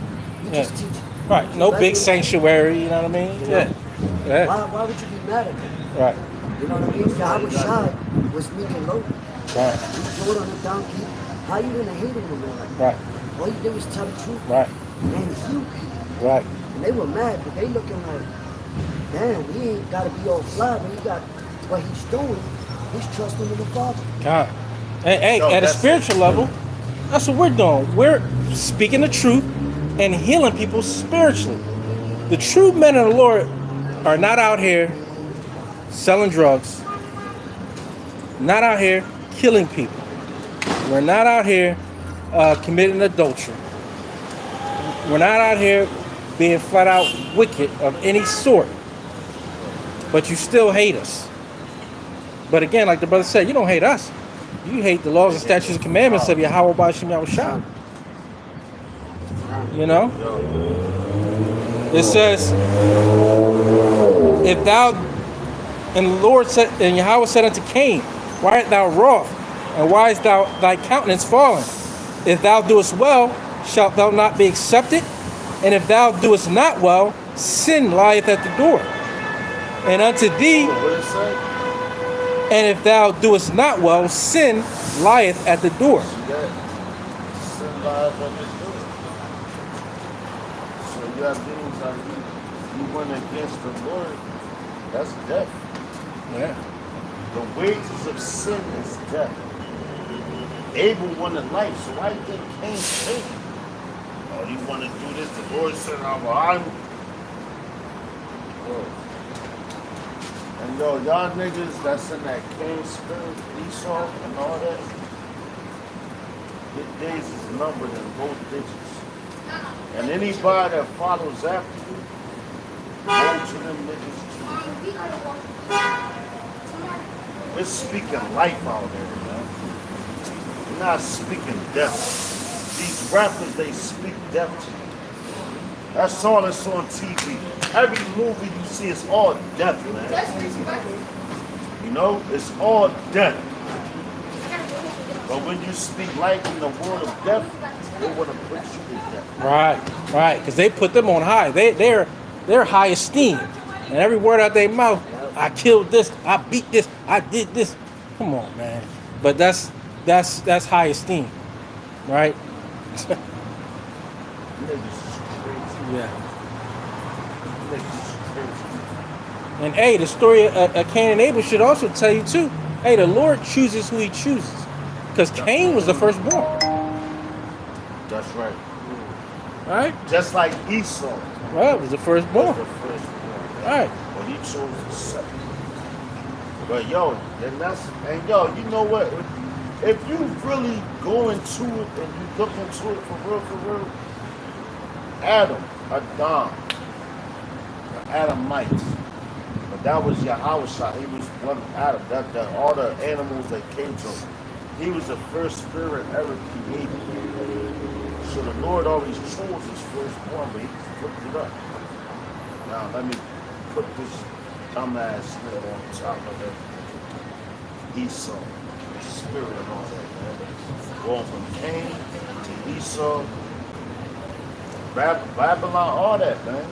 You Yeah. just teach. Right. No big sanctuary, you know what I mean? Yeah. Yeah. Why would you be mad at them? Right. You know what I mean? Yahweh Shai was meek and low. Right. He rode on a donkey. How you gonna hate him no more? Like, Right. all you did was tell the truth. Right. And you, Right. and they were mad, but they looking like, damn, he ain't gotta be all fly, but he got what he's doing. He's trusting in the Father. God. Hey, No, at a that's spiritual level, that's what we're doing. We're speaking the truth and healing people spiritually. The true men of the Lord are not out here selling drugs, not out here killing people. We're not out here committing adultery. We're not out here being flat out wicked of any sort. But you still hate us. But again, like the brother said, you don't hate us. You hate the laws and statutes and commandments of Yahweh Ba'ashem Yahushua. You know? It says, if thou, and the Lord said, and Yahweh said unto Cain, why art thou wroth? And why is thy countenance fallen? If thou doest well, shalt thou not be accepted? And if thou doest not well, sin lieth at the door. And unto thee, What did it say? and if thou doest not well, sin lieth at the door. See that? Sin lies at the door. So you have things like you went against the Lord, that's death. Yeah. The wages of sin is death. Abel wanted life, so why do you think Cain stayed? Oh, you want to do this? The Lord said, I'm behind you. And yo, y'all niggas that's in that Cain spirit, Esau and all that, your days is numbered in both digits. And anybody that follows after you, go to them niggas too. We're speaking life out there, man. We're not speaking death. These rappers, they speak death to you. That's all that's on TV. Every movie you see is all death, man. You know, it's all death. But when you speak life in the world of death, they want to put you to death. Right, right. Because they put them on high. They're high esteem. And every word out their mouth, I killed this, I beat this, I did this. Come on, man. But that's high esteem, right? Niggas is crazy. Yeah. Niggas is crazy. And hey, the story of Cain and Abel should also tell you too. Hey, the Lord chooses who He chooses, because Cain was the firstborn, That's right. right? Just like Esau Well, it was the was firstborn, the firstborn. right? But he chose the second. But yo, and yo, you know what? If you really go into it and you look into it for real, Adam, Adam, the Adamites. But that was Yahweh. He was one Adam. That all the animals that came to him. He was the first spirit ever created. So the Lord always chose his firstborn, but he flipped it up. Now let me put this dumbass nigga on top of it. Esau, the spirit and all that, man. Going from Cain to Esau, Babylon, all that, man.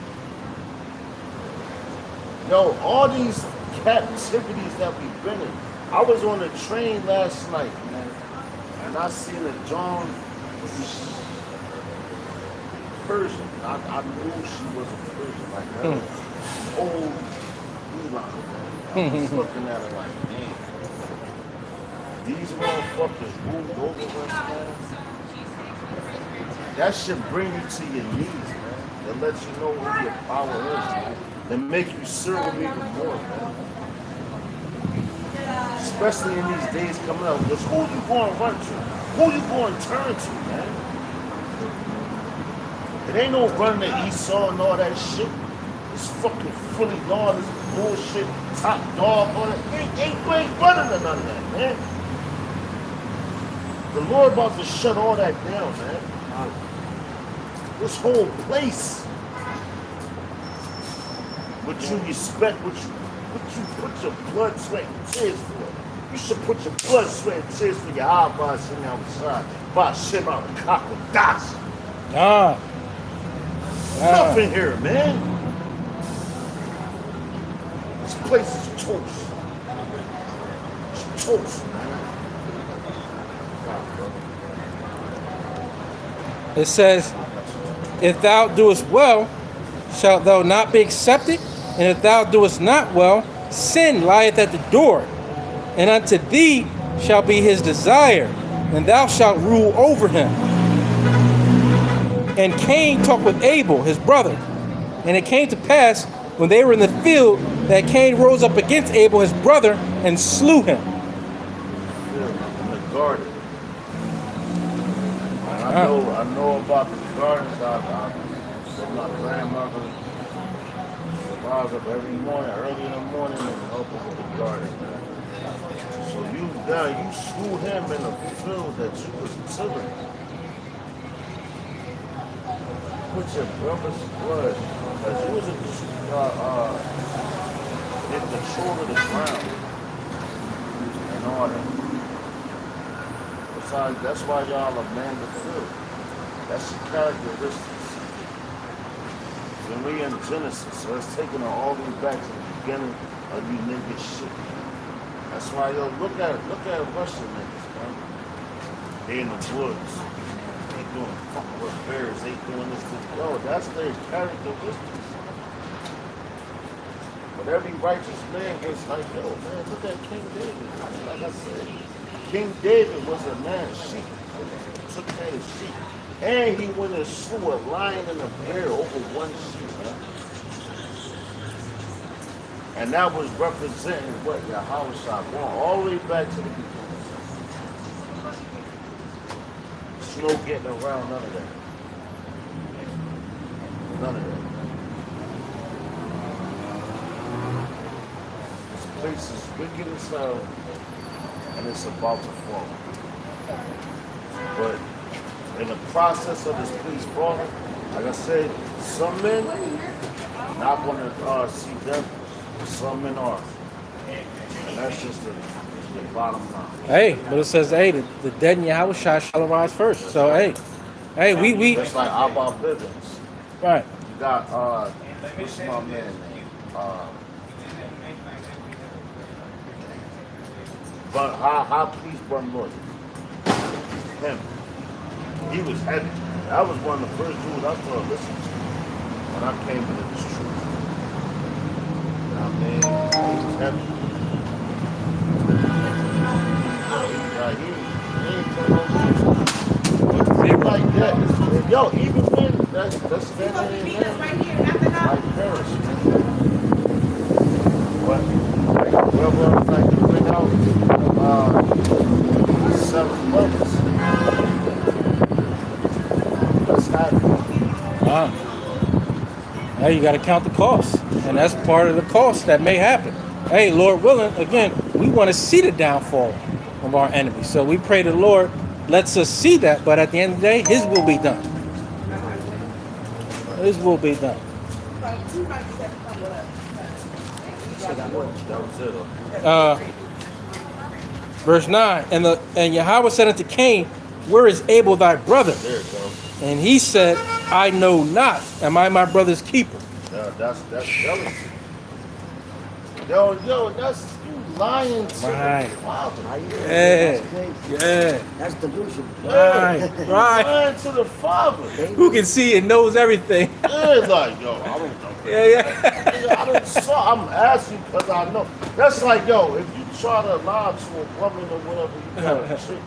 Yo, all these captivities that we've been in. I was on the train last night, man, and I seen a John Persian. I knew she was a Persian, like her old Elon. I was looking at her like, damn. These motherfuckers moved over us, man. That should bring you to your knees, man. That lets you know who your power is, man. And make you serve them even more, man. Especially in these days coming up, because who you going to run to? Who you going to turn to, man? It ain't no running to Esau and all that shit. It's fucking fully gone, this bullshit, top dog, all that. You ain't running to none of that, man. The Lord about to shut all that down, man. This whole place. What you respect, what you put your blood, sweat, and tears for. You should put your blood, sweat, and tears for your Abba sitting outside. By Shem out of Kakodas. Up in here, man. This place is toast. It's toast, man. It says, if thou doest well, shalt thou not be accepted? And if thou doest not well, sin lieth at the door. And unto thee shall be his desire, and thou shalt rule over him. And Cain talked with Abel, his brother. And it came to pass, when they were in the field, that Cain rose up against Abel, his brother, and slew him. In the garden. I know about the gardens. My grandmother rise up every morning, early in the morning, and help us with the garden, man. So you slew him in the field that you was tilling. Put your brother's blood, because you was in control of the ground and all that. Besides, that's why y'all are man the field. That's your characteristics. When we in Genesis, so it's taking it all the way back to the beginning of you niggas shit. That's why yo look at Russian niggas, man. They in the woods. They doing fucking with bears, they doing this. Yo, that's their characteristics. But every righteous man was like, yo, man, look at King David. Like I said, King David was a man of sheep. Took care of sheep. And he went and slew a lion and a bear over one sheep, man. And that was representing what Yahweh shot going all the way back to the beginning. There's no getting around none of that. None of that. This place is wicked as hell, and it's about to fall. But in the process of this place falling, like I said, some men not going to see death, some men are. And that's just the bottom line. Hey, but it says, hey, the dead in Yahweh shall arise first. So, hey, we. Just like Abba Bivens. Right. You got, what's my man name? But how please Bun Lloyd? Him. He was heavy. That was one of the first dudes I started listening to when I came into this truth. You know what I mean? He was heavy. He ain't like that. Yo, even when that's family and man, like Paris. But whoever else like to bring out 7 brothers. Now you got to count the cost, and that's part of the cost that may happen. Hey, Lord willing, again, we want to see the downfall of our enemies. So we pray the Lord lets us see that, but at the end of the day, His will be done. His will be done. Verse 9, and Yahweh said unto Cain, where is Abel thy brother? There it goes. And he said, I know not. Am I my brother's keeper? That's jealousy. Yo, that's you lying to Right. the Father. How you doing? Yeah. That's crazy. Yeah. That's delusion. Right. You Right. lying to the Father. Who can see and knows everything? Yeah, like, yo, I don't know. Yeah. Nigga, I didn't saw. I'm asking because I know. That's like, yo, if you try to lie to a woman or whatever, you got a chick,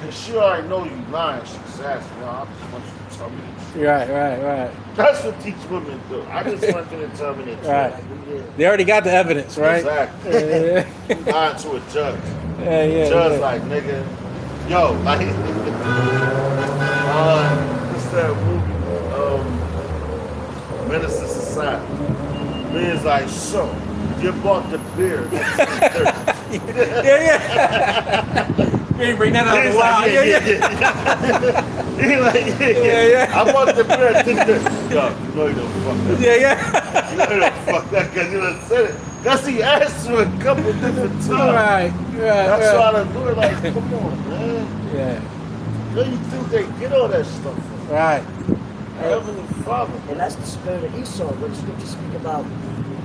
and she already know you lying. She's asking, yo, I just want you to tell me the truth. Right. That's what these women do. I just want you to tell me the truth. Right. Yeah. They already got the evidence, right? Exactly. Yeah. Lying to a judge. Yeah. Judge like, nigga, yo, like, what's that movie? Menace to Society. Man's like, so, you bought the beer. Yeah. You ain't bring that out of He's the wild. like, He like, Yeah. I bought the beer. Yo, you know you don't fuck that. Yeah. You know you don't fuck that because you done said it. Because he asked you a couple different times. Right. That's why I do it like, come on, man. Yeah. Where you think they get all that stuff from? Right. Heavenly Father. And that's the spirit of Esau, where the scriptures speak about,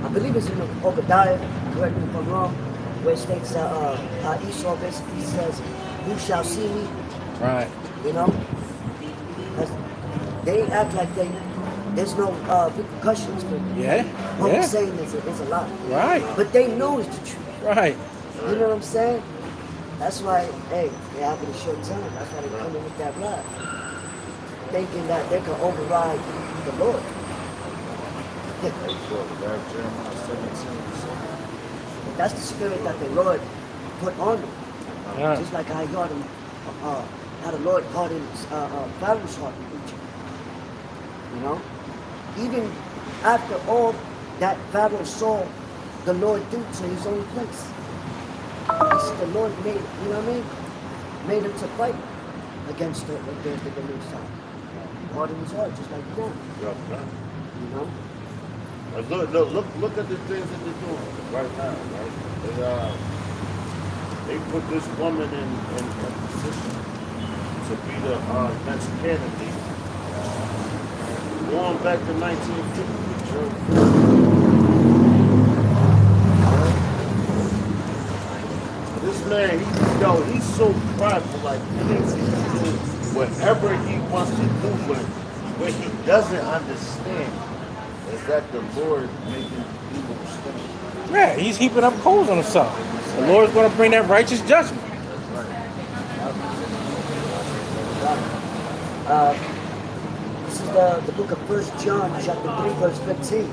I believe it's in Obadiah, correct me if I'm wrong, where it states that Esau basically says, who shall see me? Right. You know? 'Cause they act like there's no repercussions for Yeah. what we're Yeah. saying is a lie. Right. But they know it's the truth. Right. You know what I'm saying? That's why, hey, they have a short time. That's why they come in with that lie. Thinking that they can override the Lord. That's the spirit that the Lord put on them. Yeah. Just like how how the Lord hardened Pharaoh's heart in Egypt. You know? Even after all that Pharaoh saw the Lord do to his own place. The Lord made, you know what I mean? Made him to fight against the Most High. Hardened his heart, just like that. You know? Look at the things that they're doing right now, right? They put this woman in position to be the next candidate. Going back to 1950, Joe. This man, he's so prideful, like he thinks he can do whatever he wants to do, but what he doesn't understand is that the Lord making evil stand. Yeah. He's heaping up coals on himself. The Lord's going to bring that righteous judgment. This is the book of 1 John, chapter 3, verse 15.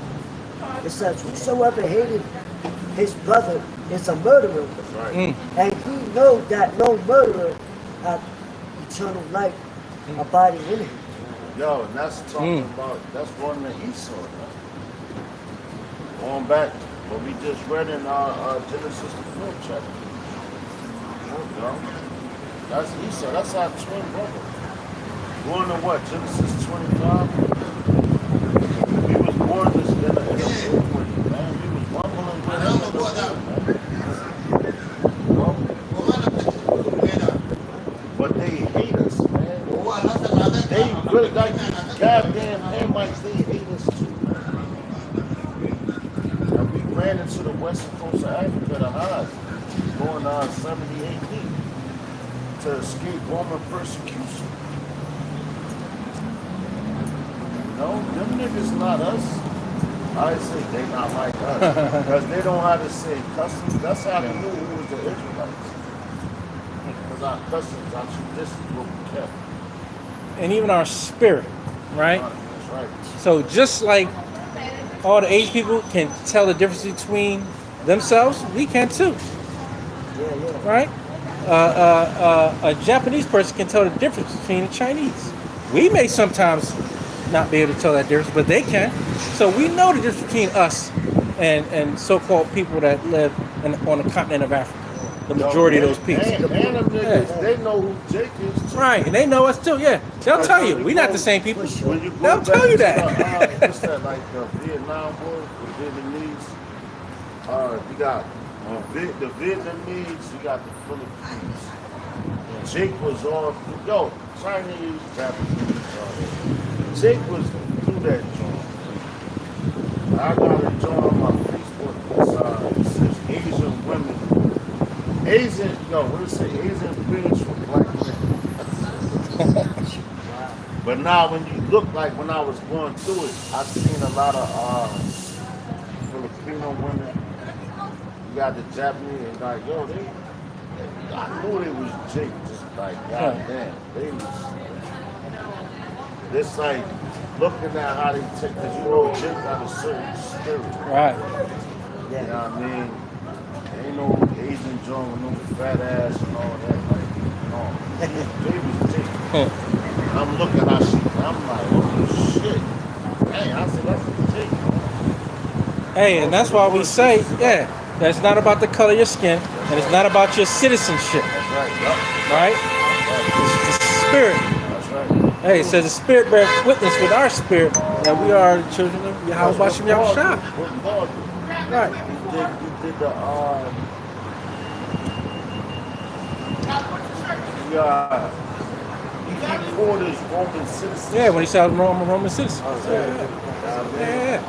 It says, whosoever hated his brother is a murderer. That's right. And he know that no murderer hath eternal life abiding in him. Yo, and that's talking about, that's one that Esau, right? Going back, what we just read in Genesis, the 4th chapter. You know? That's Esau, that's our twin brother. Going to what, Genesis 25? He was born this in a movement, man. He was rumbling with him. But they hate us, man. They really like these goddamn Hamites, they hate us too, man. And we ran into the western coast of Africa to hide, going on 70 AD to escape Roman persecution. No, them niggas not us. I say they not like us because they don't have the same customs. That's how they knew who was the Israelites. Because our customs, our traditions were kept. And even our spirit, right? That's right. So just like all the Asian people can tell the difference between themselves, we can too, Yeah. right? A Japanese person can tell the difference between the Chinese. We may sometimes not be able to tell that difference, but they can. So we know the difference between us and so-called people that live on the continent of Africa. The majority of those people. And them niggas, they know who Jake is too. Right, and they know us too, yeah. They'll tell you, we're not the same people. When you go They'll back tell you to that. what's that, like the Vietnam War, the Vietnamese? You got the Vietnamese, you got the Philippines. And Jake was all, Chinese, Japanese, Jake was through that joint. I got a joint on my Facebook. It says Asian, no, what do you say? Asian Phoenix for black men. But now when you look like when I was going through it, I've seen a lot of Filipino women. You got the Japanese and like, yo, I knew they was Jake, just like, goddamn, they was. It's like looking at how they take, because you know Jake got a certain spirit. Right. You know what I mean? Ain't no Asian joint with no fat ass and all that. Like, no. Jake was Jake. I'm looking how she, I'm like, oh shit. Hey, I said, that's a Jake. Hey, and that's why we say, yeah, that's not about the color of your skin, and it's not about your citizenship, That's right. Yup. right? It's the spirit. That's right. Hey, it says the spirit bears witness with our spirit that we are the children of Yahweh Bashem Yahushua. What God do? Right. He did the he called his Roman citizens. Yeah, when he said Roman citizen. Yeah. Yeah.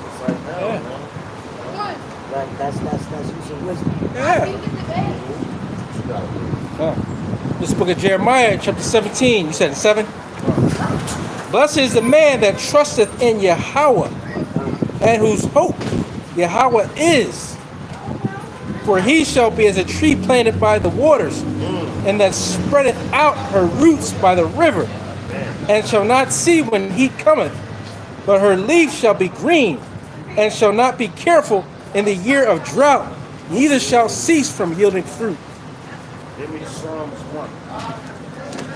It's like that, Yeah. man. Like that's using wisdom. Yeah. You gotta do. This book of Jeremiah, chapter 17, you said 7? Blessed is the man that trusteth in Yahweh, and whose hope Yahweh is. For he shall be as a tree planted by the waters, and that spreadeth out her roots by the river, and shall not see when heat cometh, but her leaf shall be green, and shall not be careful in the year of drought, neither shall cease from yielding fruit. Give me Psalms 1.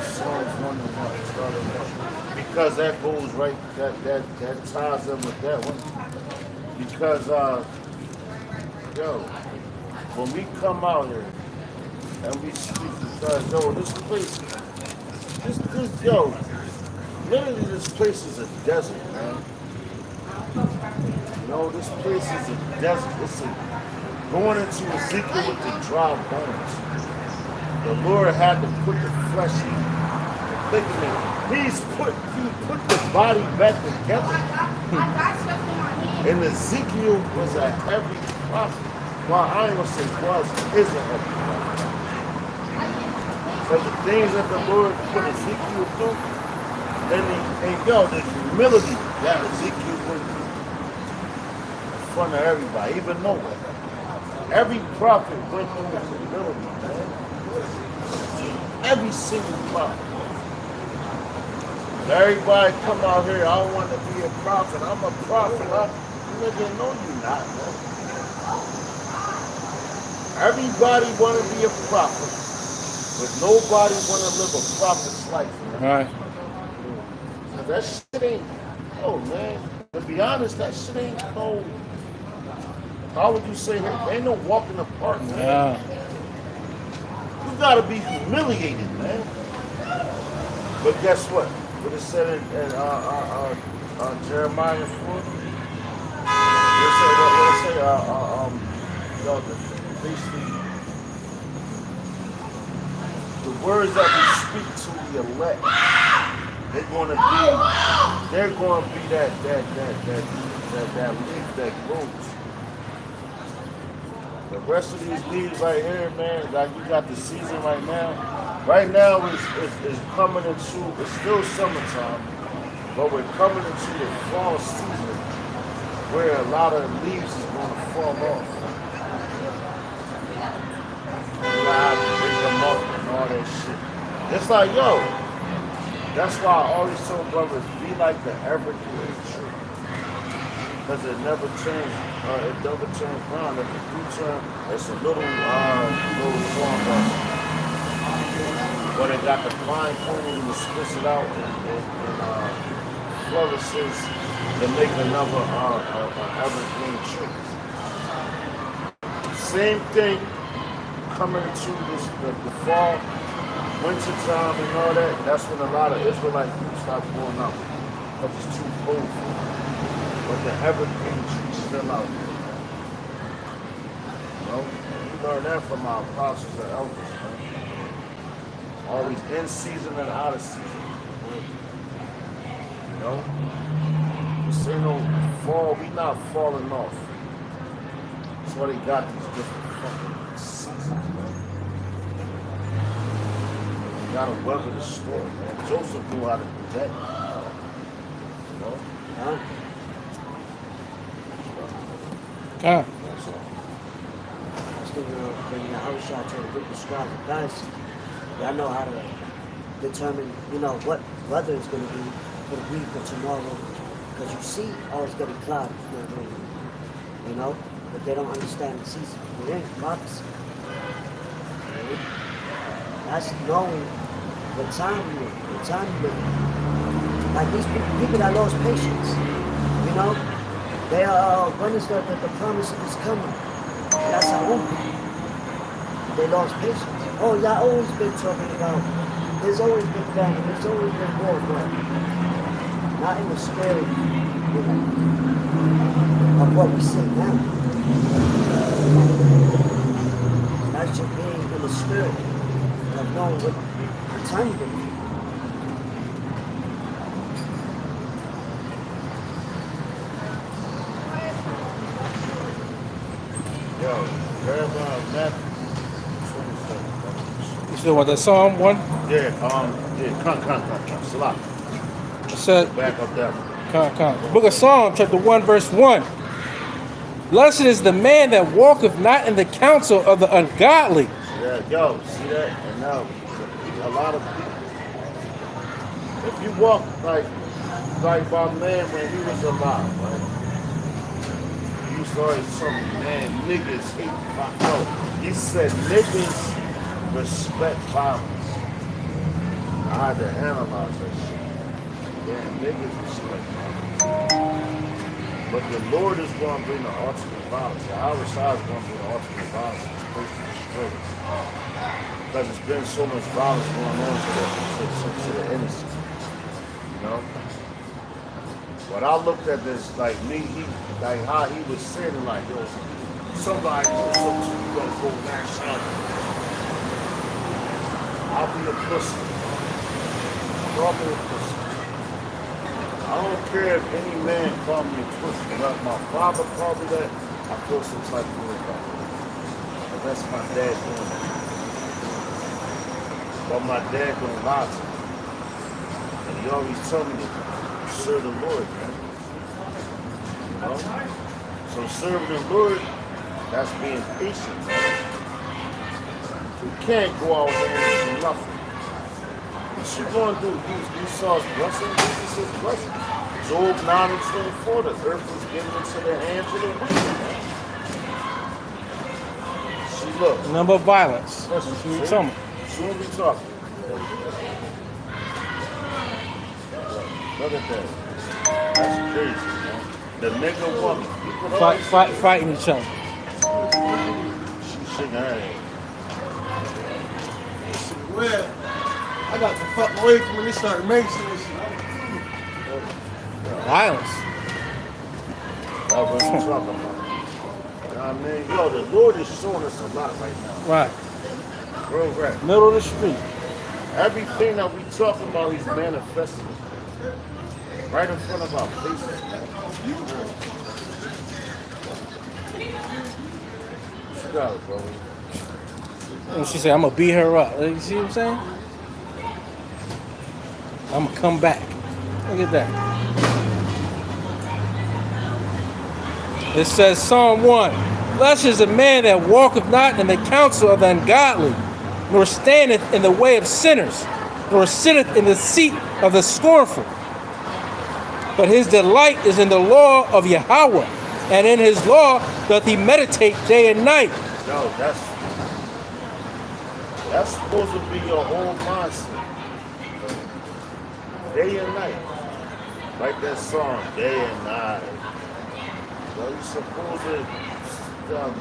Psalms 1 and 1. Start at 1. Because that goes right, that ties in with that one. Because, yo, when we come out here and we speak, because, yo, this place, yo, literally this place is a desert, man. You know, this place is a desert. It's going into Ezekiel with the dry bones. The Lord had to put the flesh in. Think of it. He put the body back together. And Ezekiel was a heavy prophet. Well, I ain't gonna say was, is a heavy prophet. So the things that the Lord put Ezekiel through, and yo, the humility that Ezekiel went through in front of everybody, even Noah. Every prophet went through with humility, man. Every single prophet. Everybody come out here, I want to be a prophet. I'm a prophet. Nigga, no you not, man. Everybody want to be a prophet, but nobody want to live a prophet's life, man. Right. That shit ain't, oh man, to be honest, that shit ain't no, how would you say, ain't no walk in the park, man. Yeah. You gotta be humiliated, man. But guess what? What it said in Jeremiah 4? What it say? Basically, the words that we speak to the elect, they're gonna be that leaf that grows. The rest of these leaves right here, man, like you got the season right now. Right now it's coming into, it's still summertime, but we're coming into the fall season where a lot of leaves is going to fall off. You gotta break them up and all that shit. It's like, yo, that's why I always tell brothers, be like the evergreen tree. Because it never turns, it never turns brown. If it do turn, it's a little form of, but it got the fine coating to spits it out and flourishes to make another evergreen tree. Same thing coming into this the fall, winter time and all that. That's when a lot of Israelite people start going out because it's too cold for them. But the evergreen trees still out there. You know, we learned that from our apostles and elders, man. Always in season and out of season. You know? This ain't no fall, we not falling off. That's why they got these different fucking seasons, man. You gotta weather the storm, man. Joseph knew how to do that. You know? Huh? God. That's all. That's the when Yahushua told the describe it. Guys, y'all know how to determine, what weather is going to be for the week or tomorrow. Because you see, it's going to be cloudy, it's not raining. But they don't understand the season. It ain't prophecy. Right? That's knowing what time you're in, what time you're in. Like these people that lost patience, they are, when is the promise is coming? That's our own people. They lost patience. Oh, y'all always been talking about, there's always been famine, there's always been war, but not in the spirit, of what we see now. That's just being in the spirit of knowing what time you're in. Yo, grab Matthew 27. You still want that Psalm 1? Yeah, come. Salah. It said, Back up that one. come. Book of Psalm, chapter 1, verse 1. Blessed is the man that walketh not in the counsel of the ungodly. Yeah, yo, see that? And now, a lot of people, if you walk like my man when he was alive, right? You started something, man, niggas hate violence. No, he said niggas respect violence. I had to analyze that shit. Yeah, niggas respect violence. But the Lord is going to bring the ultimate violence. The our side is going to bring the ultimate violence. It's supposed to destroy us. Because there's been so much violence going on to the innocent. But I looked at this like how he was saying, like, yo, somebody goes up to you, gonna go lash out. I'll be a pussy. I'll be a pussy. I don't care if any man call me a pussy. But my father called me that, I feel some type of way about it. But that's my dad doing that. But my dad don't lie to me. And he always tell me to serve the Lord, man. So serving the Lord, that's being patient, man. You can't go out there and do nothing. What you going to do? You saw his blessing, Jesus is blessing. Job 9:24, the earth was given into the hands of the wicked, man. See, look. Number of violence. That's what See? you talking about. Soon we talking. Look at that. That's crazy, man. The nigga woman. Fighting each other. She's shaking her head. Well, I got the fuck away from when they started making this shit. Violence. That's what I'm talking about. You know what I mean? Yo, the Lord is showing us a lot right now. Right. Real rap. Middle of the street. Everything that we talking about, he's manifesting. Right in front of our faces, man. What you got, bro? And she said, I'm going to beat her up. You see what I'm saying? I'm going to come back. Look at that. It says, Psalm 1, Blessed is the man that walketh not in the counsel of the ungodly, nor standeth in the way of sinners, nor sitteth in the seat of the scornful. But his delight is in the law of Yahweh, and in his law doth he meditate day and night. Yo, that's supposed to be your whole mindset. Day and night. Like that song, day and night. Well, you're supposed to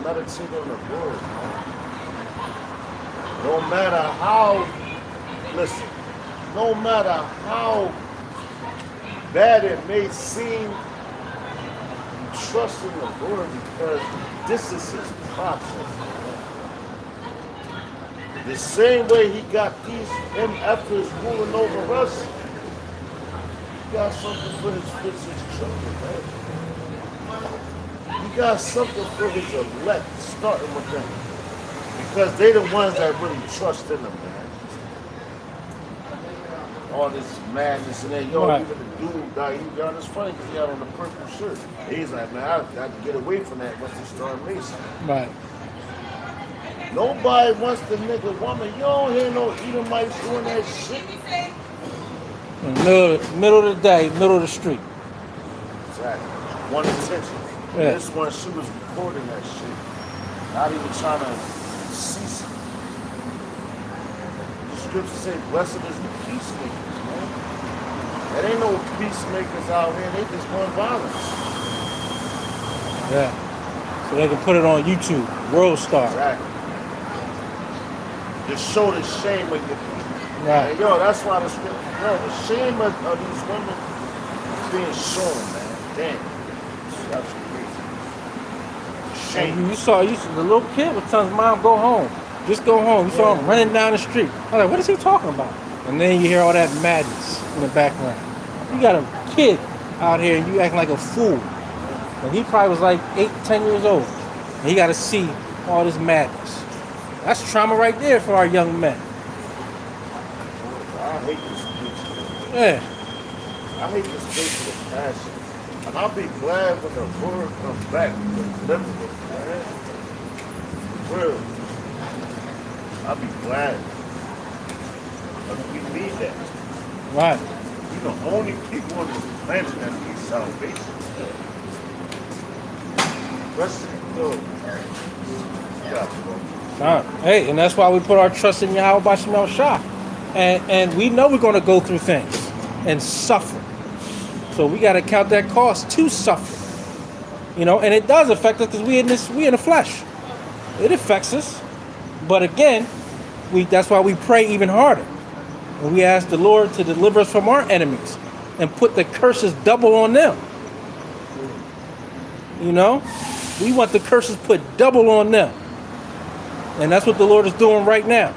meditate on the word, man. No matter how, listen, no matter how bad it may seem, trust in the Lord because this is his process. The same way he got these MFers ruling over us, he got something for his children, man. He got something for his elect, starting with them. Because they the ones that really trust in them, man. All this madness and then, yo, Right. even the dude, guy, it's funny because he had on the purple shirt. He's like, man, I got to get away from that once they start racing. Right. Nobody wants to nigga woman. You don't hear no Edomites doing that shit. In the middle of the day, middle of the street. Exactly. One attention. Yeah. This one, she was recording that shit. Not even trying to cease it. The scripture say, blessed is the peacemakers, man. There ain't no peacemakers out here. They just want violence. Yeah. So they can put it on YouTube, World Star. Exactly. To show the shame of your people. Right. And yo, that's why the shame of these women is being shown, man. Damn. That's crazy. Shame. And you saw the little kid was telling his mom, go home. Just go home. You saw him running down the street. I was like, what is he talking about? And then you hear all that madness in the background. You got a kid out here and you acting like a fool. And he probably was like 8, 10 years old. And he got to see all this madness. That's trauma right there for our young men. I hate this bitch. Yeah. I hate this bitch with passion. And I'll be glad when the word comes back to deliver it, man. Real. I'll be glad. But we need that. Right. We're the only people on this planet that need salvation. Rest in the Lord. Yeah, bro. Hey, and that's why we put our trust in Yahweh Bashemel Shah. And we know we're going to go through things and suffer. So we got to count that cost to suffer. You know, and it does affect us because we in the flesh. It affects us. But again, that's why we pray even harder. And we ask the Lord to deliver us from our enemies and put the curses double on them. You know, we want the curses put double on them. And that's what the Lord is doing right now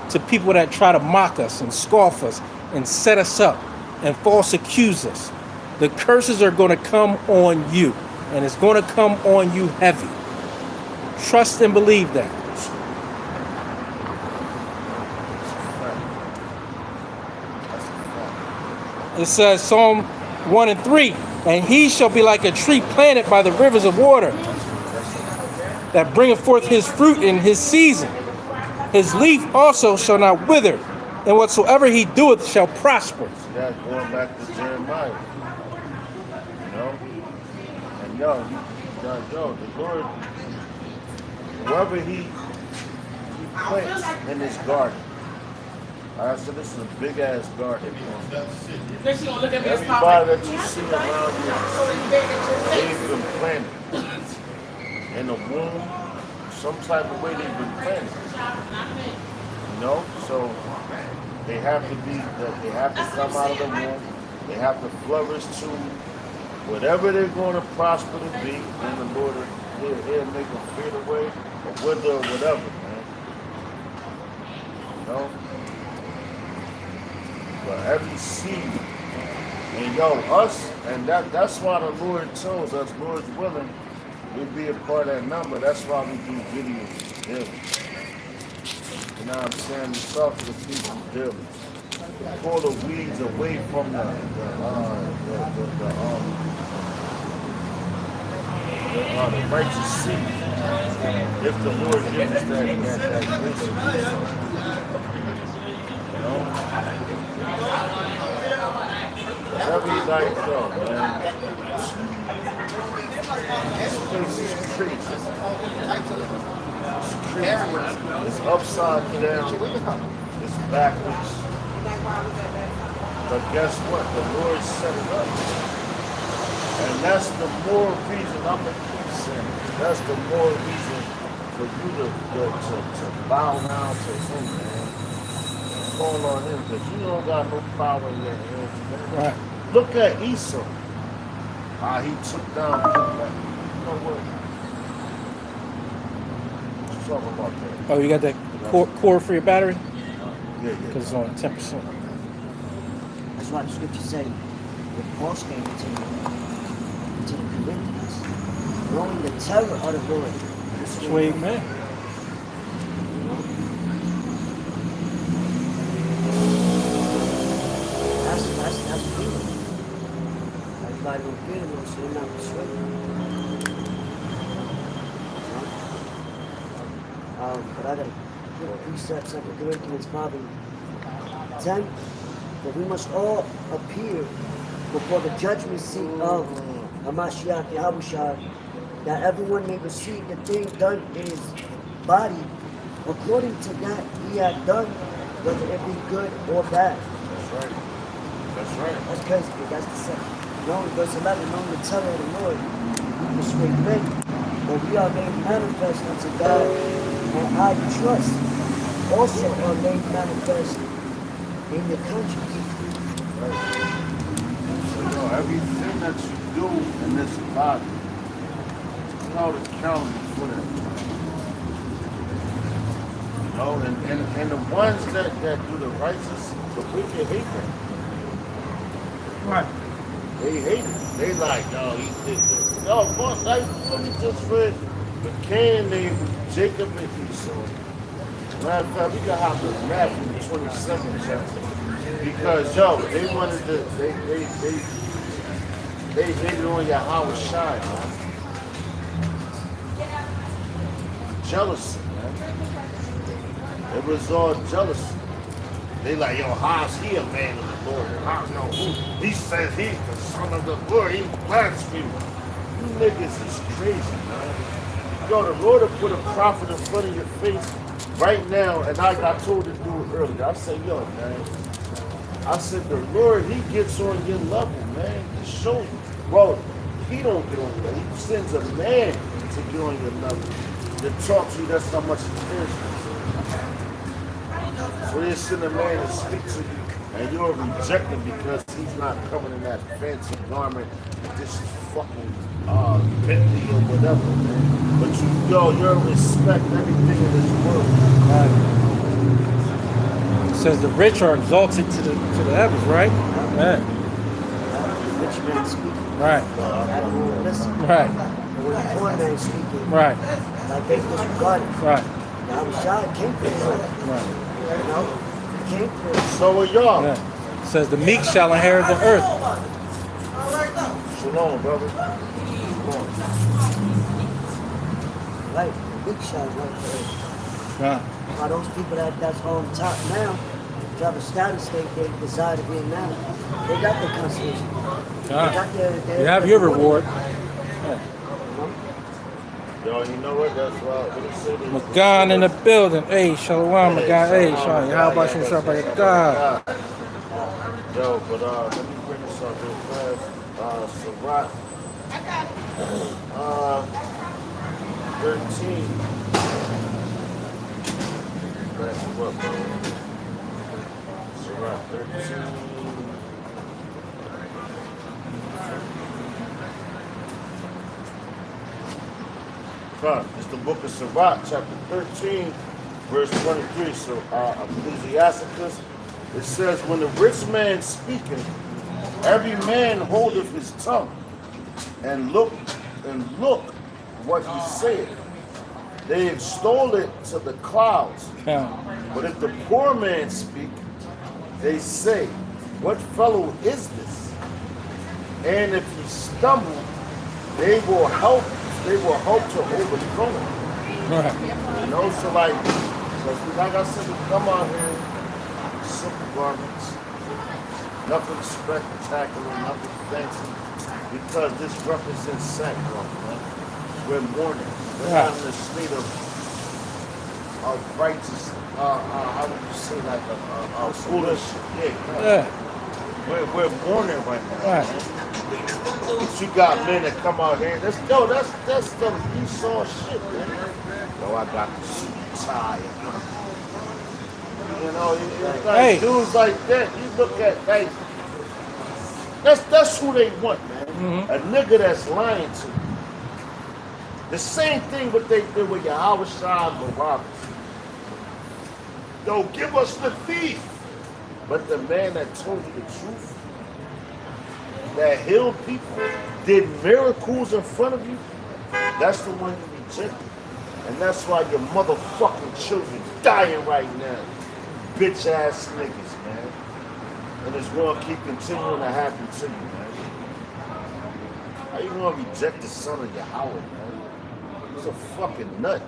to people that try to mock us and scoff us and set us up and false accuse us. The curses are going to come on you, and it's going to come on you heavy. Trust and believe that. It says, Psalm 1 and 3, and he shall be like a tree planted by the rivers of water, that bringeth forth his fruit in his season. His leaf also shall not wither, and whatsoever he doeth shall prosper. That's going back to Jeremiah. You know? And yo, the Lord, whoever he plants in this garden. I said this is a big ass garden. Then she gonna look at me and stop. Everybody that you see around you, they've been planted. In the womb, some type of way they've been planted. You know? So they have to come out of the womb. They have to flourish to whatever they're going to prosper to be, and the Lord will make them fade away or wither or whatever, man. You know? But every seed, and yo, us, and that's why the Lord chose us, Lord's willing, we'll be a part of that number. That's why we do videos daily. You know what I'm saying? We talk to the people daily. Pull the weeds away from the righteous seed. If the Lord gives us that grace. You know? Whatever you like, though, man. This place is crazy. It's crazy. It's upside down. It's backwards. But guess what? The Lord set it up. And that's the more reason I'm going to keep saying. That's the more reason for you to bow down to him, man. Call on him, because you don't got no power in your hands, man. Right. Look at Esau. How he took down Jacob. You know what? Let's talk about that. Oh, you got that cord for your battery? Yeah. Because it's on 10%. That's why the scriptures say, when Paul came to the Corinthians, knowing the terror of the Lord. Sweet man. That's freedom. Everybody don't get it, so they're not persuaded. But I gotta put a precept, 2 Corinthians 5:10. But we must all appear before the judgment seat of Hamashiach Yahushua, that everyone may receive the thing done in his body according to that he had done, whether it be good or bad. That's right. That's right. That's crazy, but that's the same. Knowing verse 11, knowing the terror of the Lord, we persuade men, but we are made manifest unto God, and I trust also are made manifest in the conscience. Right. So, everything that you do in this body, you know, the count for that. You know, and the ones that do the righteous, the wicked hate them. Right. They hate it. They like, yo, he did this. Yo, boy, like what we just read, the Cain named Jacob and Esau. Matter of fact, we can hop to Matthew 27th chapter. Because yo, they wanted to they hated on Yahweh Shai, man. Jealousy, man. It was all jealousy. They like, yo, how's he a man of the Lord? How no who? He says he's the son of the Lord. He blasphemed. You niggas is crazy, man. Yo, the Lord will put a prophet in front of your face right now, and I got told to do it earlier. I said, yo, man. I said, the Lord, he gets on your level, man. He shows you. Bro, he don't get on your level. He sends a man to get on your level. To talk to you, that's how much he cares for you. So they send a man to speak to you, and you're rejected because he's not coming in that fancy garment. This is fucking Bentley or whatever, man. But you'll respect everything in this world. Right. It says the rich are exalted to the heavens, right? Man. Rich man speaking. Right. I don't want to listen. Right. But when the poor man speaking, Right. like they disregard it. Right. Yahushua came for it. Right. You know? He came for it. So are y'all. Yeah. It says the meek shall inherit the earth. Shalom, brother. Shalom. Right. The big shot right there. Right. Now those people that's on top now, drive a status they desire to be in now, they got their consolation. They Right. got their You have your reward. Yo, you know what? That's why. McGon in the building. Hey, Shalom, McGon. Hey, Sean. How about you, Shabbat God? Yo, but let me bring this up real fast. Sirach 13. That's what, bro. Sirach 13. It's the book of Sirach, chapter 13, verse 23. So, Ecclesiasticus, it says, when the rich man speaketh, every man holdeth his tongue, and look what he saith. They extol it to the clouds. Yeah. But if the poor man speak, they say, what fellow is this? And if he stumble, they will help to overthrow him. Right. You know, so like I said, we come out here, simple garments, nothing spectacular, nothing fancy, because this represents sackcloth, man. We're mourning. We're not in a state of righteous, how would you say, like a foolish, Yeah. We're mourning right now. Right. Man. But you got men that come out here. That's the Esau shit, man. Yo, I got the suit and tie. You know, it's like Hey. dudes like that. You look at like that's who they want, man. Mm-hmm. A nigga that's lying to you. The same thing what they did with Yahweh Shai and Barabbas. Yo, give us the thief. But the man that told you the truth, that healed people, did miracles in front of you, That's the one you rejected. And that's why your motherfucking children dying right now. Bitch ass niggas, man. And it's gonna keep continuing to happen to you, man. How you gonna reject the son of Yahweh, man? He's a fucking nut.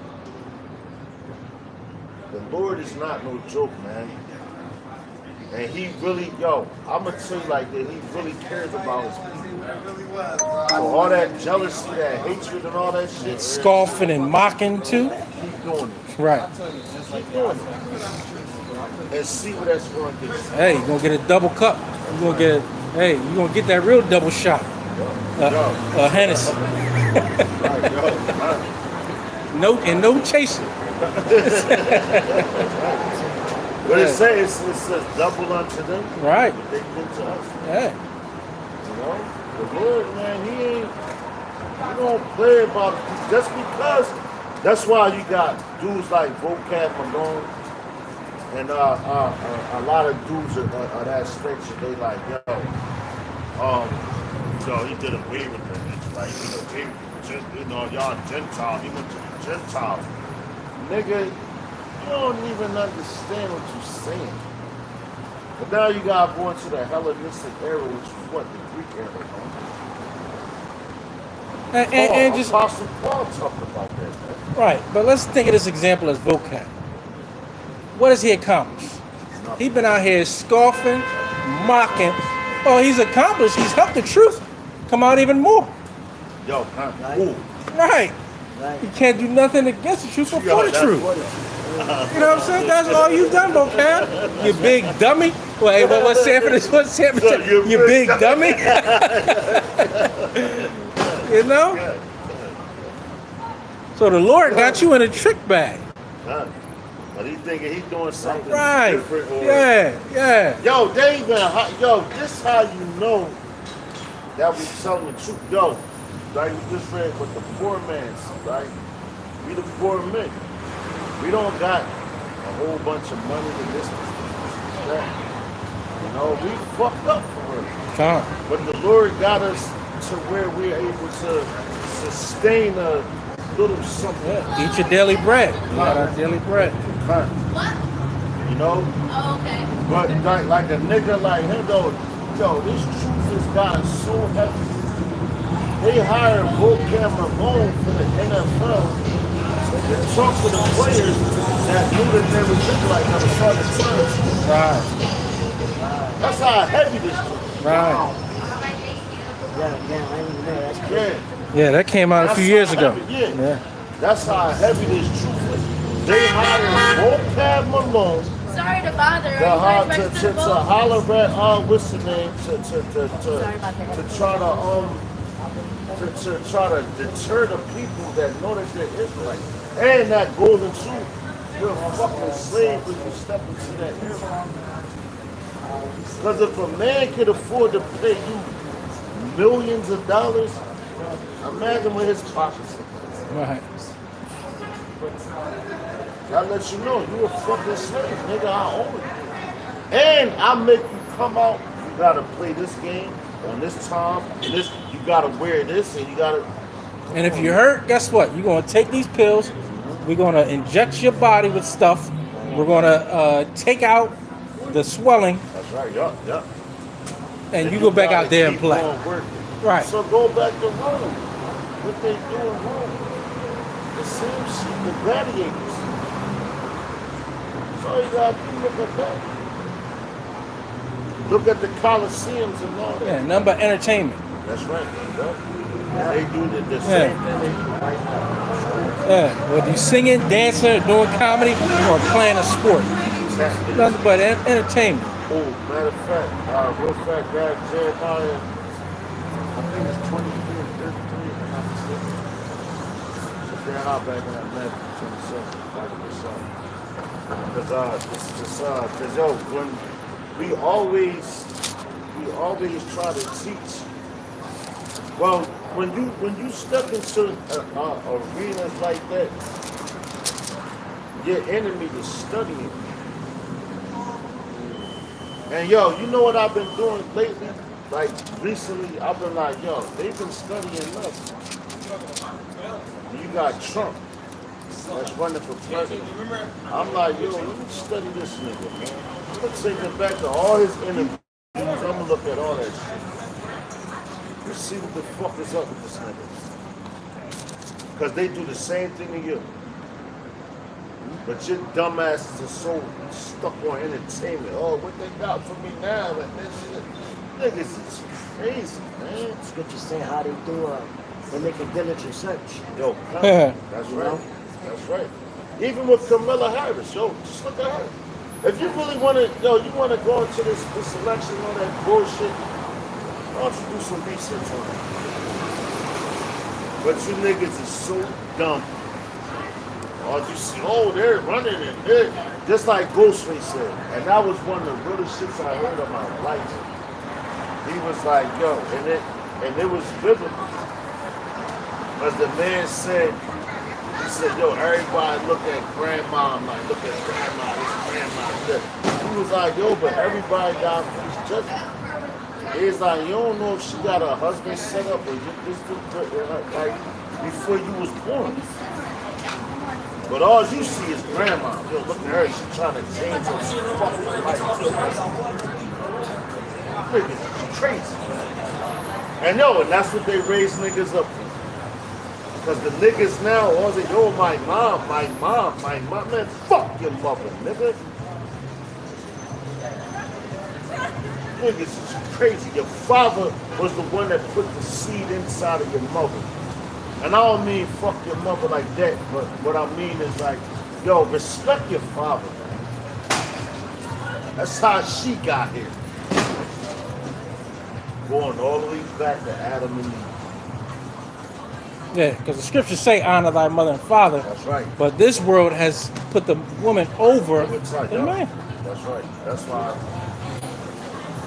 The Lord is not no joke, man. And he really, I'm gonna tell you like that, he really cares about his people. So all that jealousy, that hatred and all that shit. Scoffing and mocking too. Keep doing it. Right. Keep doing it. And see what that's gonna get. Hey, you're gonna get a double cup. You're gonna get that real double shot. Hennessy. No chasing. But it says double unto them. Right. What they did to us. Yeah. You know? The Lord, man, he don't play about it. Just because, that's why you got dudes like Vocab Malone and a lot of dudes of that station, they like, he did away with them. It's like, y'all Gentiles, he went to the Gentiles. Nigga, you don't even understand what you're saying. But now you got going to the Hellenistic era, which is what, the Greek era, And just Apostle Paul talked about that, man. right, but let's think of this example as vocab. What has he accomplished? He's been out here scoffing, mocking. Oh, he's accomplished. He's helped the truth come out even more. Yo, Right. ooh. Right. Right. You can't do nothing against the truth but for the that's truth. what You know what I'm saying? That's all you've done, vocab. You big dummy. Well, hey, what's Sanford? What's Sanford? You big dummy. You know? So the Lord got you in a trick bag. But he thinking he's doing something Right. different. Or, Yeah. Yo, they even, this how you know that we telling the truth. Yo, like we just read what the poor man said, right? We the poor men. We don't got a whole bunch of money to this. That. You know, we fucked up for real. Come on. But the Lord got us to where we're able to sustain a little something. Yeah. Eat your daily bread. You got our daily bread. Huh. What? You know? Oh, okay. But like a nigga like him though, this truth has gotten so heavy. They hired Vocab Malone for the NFL to talk to the players that knew that they were Israelites on the Southern Church. Right. That's how heavy this truth is. Right. Yeah, I didn't know. That's crazy. Yeah. Yeah, that came out a That's few years how ago. heavy, yeah. That's how heavy this truth is. They hired Vocab Malone Sorry to bother. Are you to guys registered to vote? holler at what's the name Sorry about that. to try to deter the people that know that they're Israelites. And that goes into you're a fucking slave when you step into that era. Because if a man could afford to pay you millions of dollars, imagine what his pockets are. Right. I let you know, you a fucking slave, nigga, I own you. And I make you come out, you gotta play this game on this time, and this, you gotta wear this, and you gotta... And if you're hurt, guess what? You're going to take these pills. We're going to inject your body with stuff. We're going to take out the swelling, That's right, yeah. and you go back out there and play. Right. So go back to Rome. What they do in Rome. The same shit, the gladiators. So you gotta look at that. Look at the Colosseums and all that. Yeah, nothing but entertainment. That's right. Yeah. They do the same thing. Yeah, whether you singing, dancing, or doing comedy, or playing a sport. Exactly. Nothing but entertainment. Oh, matter of fact, real fact, that Jeremiah, I think it's 23 and 33, if I'm not mistaken. So they're out back in that Matthew 27, back in the sun. Because yo, when we always try to teach. Well, when you step into arenas like that, your enemy is studying. And yo, you know what I've been doing lately? Like recently, I've been like, yo, they've been studying us. You got Trump that's running for president. I'm like, yo, let me study this nigga, man. I'm gonna take it back to all his interviews. I'm gonna look at all that shit. Let's see what the fuck is up with this nigga. Because they do the same thing to you. But your dumbasses are so stuck on entertainment. Oh, what they got for me now? Like, this shit. Niggas is crazy, man. Scriptures say how they do. They make a diligent search. Yo, that's right. That's right. Even with Kamala Harris, yo, just look at her. If you really want to, you want to go into this election, all that bullshit, why don't you do some research on it? But you niggas is so dumb. All you see, they're running and they're just like Ghostface said. And that was one of the realest shits I heard of my life. He was like, yo, and it was biblical. As the man said, he said, yo, everybody look at grandma, I'm like, look at grandma, this grandma, this. He was like, yo, but everybody got face judgment. He's like, you don't know if she got a husband set up or just like before you was born. But all you see is grandma. Yo, look at her, she's trying to change her fucking life. Niggas, she's crazy. And that's what they raise niggas up for. Because the niggas now, all they, yo, my mom, man, fuck your mother, nigga. Niggas is crazy. Your father was the one that put the seed inside of your mother. And I don't mean fuck your mother like that, but what I mean is like, yo, respect your father, man. That's how she got here. Going all the way back to Adam and Eve. Yeah, because the scriptures say honor thy mother and father. That's right. But this world has put the woman over That's right, the man. That's right. That's why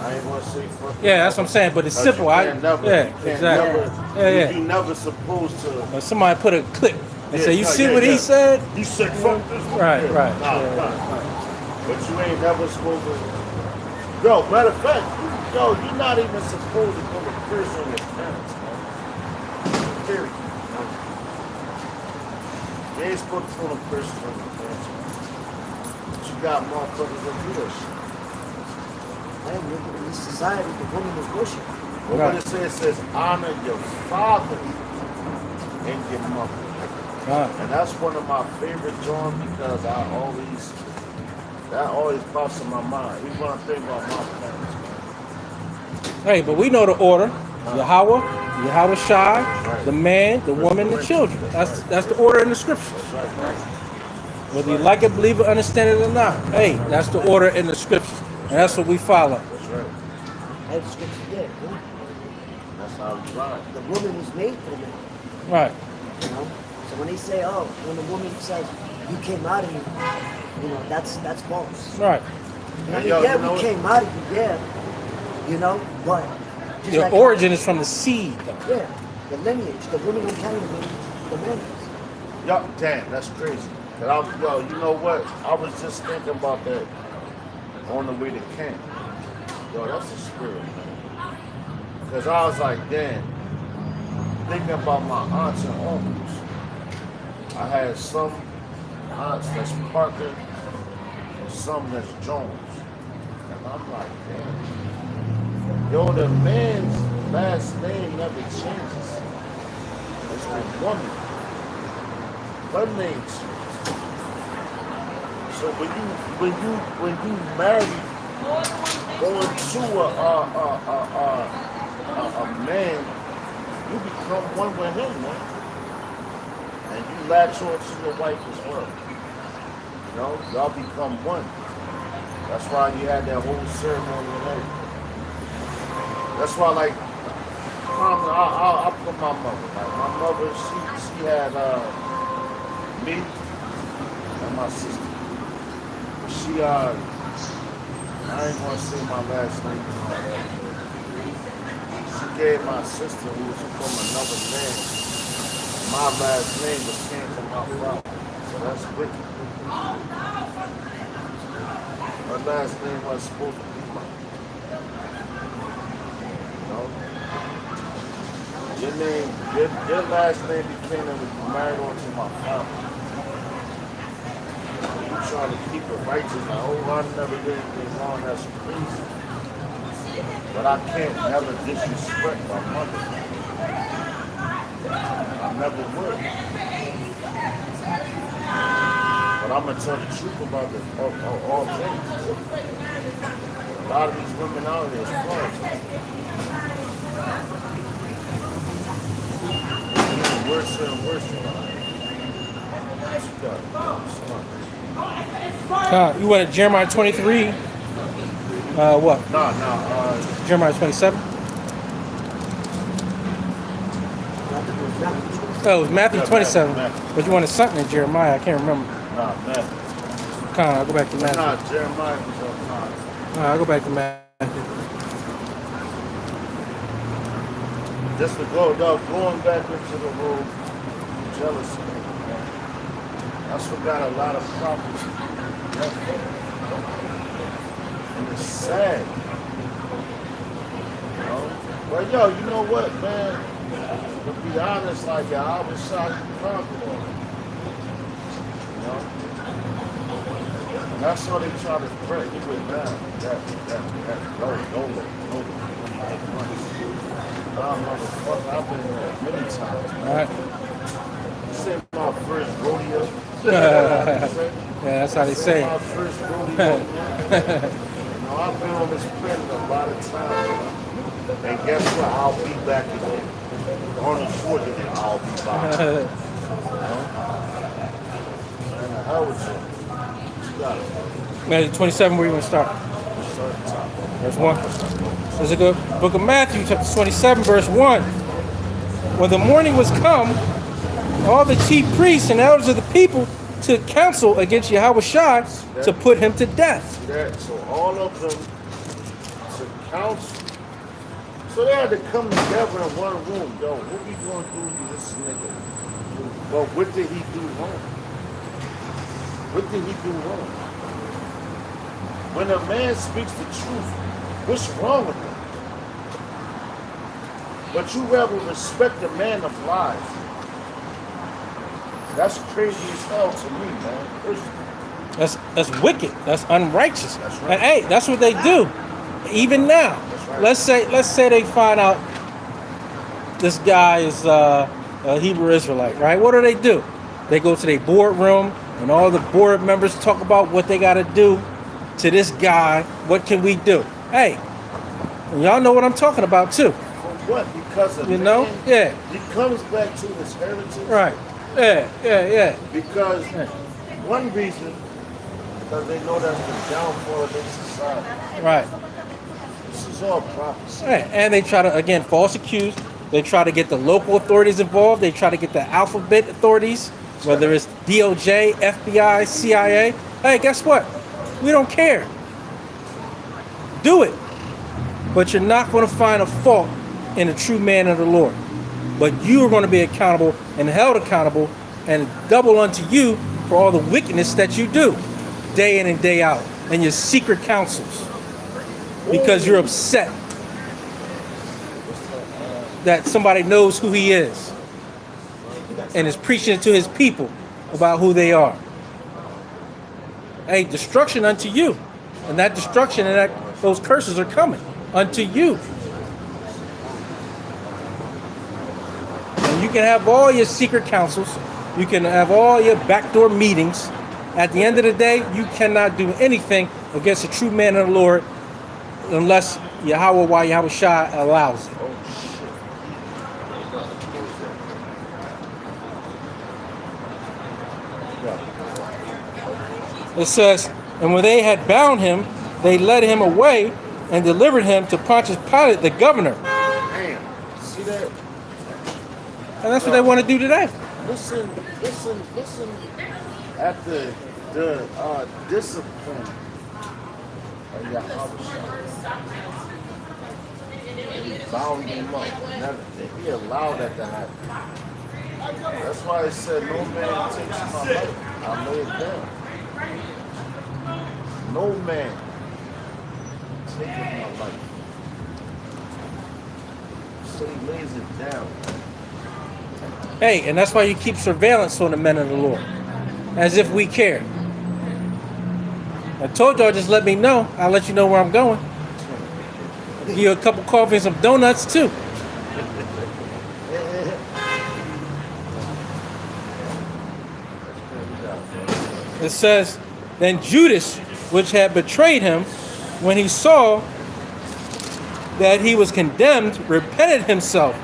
I ain't gonna say fuck. Yeah, that's what I'm saying. But it's simple. You can't never, Yeah. You never supposed to. When somebody put a clip and say, "You see what he said?" You said fuck this. Right. Nah. But you ain't never supposed to. Yo, matter of fact, you're not even supposed to go to prison on your parents, man. Period. You ain't supposed to go to prison on your parents, man. But you got motherfuckers that do that shit. Man, look at this society, the woman is worship. But what it says honor your father and your mother. And that's one of my favorite songs because that always pops in my mind. Even when I think about my parents, man. Hey, but we know the order: Yahweh Shai, the man, the woman, the children. That's the order in the scriptures. That's right. Whether you like it, believe it, understand it or not. Hey, that's the order in the scriptures, and that's what we follow. That's right. Hey, the scripture, yeah. That's how we ride. The woman is made for the man. Right. You know? So when they say, when the woman says, you came out of me, that's false. Right. We came out of you, but just The like origin is from the seed, though. Yeah, the lineage. The woman don't carry the lineage. The man is. Yo, damn, that's crazy. But you know what? I was just thinking about that on the way to camp. Yo, that's a spirit, man. Because I was like, damn, thinking about my aunts and uncles. I had some aunts that's Parker and some that's Jones. And I'm like, damn. Yo, the man's last name never changes. It's the woman. Her name changes. So when you marry, going to a man, you become one with him, man. And you latch on to your wife as well. Y'all become one. That's why you had that whole ceremony and everything. That's why, like, I'll put my mother. Like, my mother, she had me and my sister. She, I ain't gonna say my last name. She gave my sister, who was from another man, my last name was came from my father. So that's wicked. Her last name wasn't supposed to be mine. Your last name became that was married on to my family. You trying to keep it righteous. Like, oh, I never did anything wrong. That's crazy. But I can't never disrespect my mother. I never would. But I'm gonna tell the truth about this, all things. A lot of these women out here is flawed. Worse and worse. You went to Jeremiah 23. What? Nah. Jeremiah 27. Oh, it was Matthew 27. But you wanted something in Jeremiah. I can't remember. Nah, man. I'll go back to Matthew. Nah, Jeremiah was I'll go back to Matthew. just to go, dog, going back into the whole jealousy. That's what got a lot of problems. And it's sad. You know? But yo, you know what, man? To be honest, like, I was shocked you conquered all that. You know? And that's how they try to break it down. That low. Motherfucker, I've been there many times. All right. This ain't my first rodeo. Yeah, that's how they This say ain't my it. first rodeo, man. You know, I've been on this planet a lot of times, man. And guess what? I'll be back again. Arnold Schwarzenegger, I'll be back. You know? And the hell with you. You got it. Matthew 27, where you want to start? Start at the top. Verse 1. There's a good book of Matthew, chapter 27, verse 1. When the morning was come, all the chief priests and elders of the people took counsel against Yahushua to put him to death. That, so all of them took counsel. So they had to come together in one room. Yo, what we gonna do to this nigga? But what did he do wrong? What did he do wrong? When a man speaks the truth, what's wrong with him? But you rather respect a man of lies. That's crazy as hell to me, man. That's wicked. That's unrighteous. That's right. And hey, that's what they do. Even now. That's right. Let's say they find out this guy is a Hebrew Israelite, right? What do? They go to their boardroom and all the board members talk about what they gotta do to this guy. What can we do? Hey, and y'all know what I'm talking about too. For what? Because of You know? man, Yeah. he comes back to his heritage. Right. Yeah. Because Yeah. one reason, because they know that's the downfall of their society. Right. This is all prophecy. Right. And they try to, again, false accuse. They try to get the local authorities involved. They try to get the alphabet authorities, whether it's DOJ, FBI, CIA. Hey, guess what? We don't care. Do it. But you're not going to find a fault in a true man of the Lord. But you are going to be accountable and held accountable and double unto you for all the wickedness that you do day in and day out and your secret counsels because you're upset that somebody knows who he is and is preaching to his people about who they are. Hey, destruction unto you. And that destruction and those curses are coming unto you. And you can have all your secret counsels. You can have all your backdoor meetings. At the end of the day, you cannot do anything against a true man of the Lord unless Yahweh Shai allows it. Oh, shit. It says, and when they had bound him, they led him away and delivered him to Pontius Pilate, the governor. Damn. See that? And that's what they want to do today. Listen at the discipline of Yahushua. He bound him up. He allowed that to happen. That's why it said, no man takes my life. I lay it down. No man taketh my life. so he lays it down. Hey, and that's why you keep surveillance on the men of the Lord, as if we care. I told y'all, just let me know. I'll let you know where I'm going. I'll give you a cup of coffee and some donuts too. It says, then Judas, which had betrayed him, when he saw that he was condemned, repented himself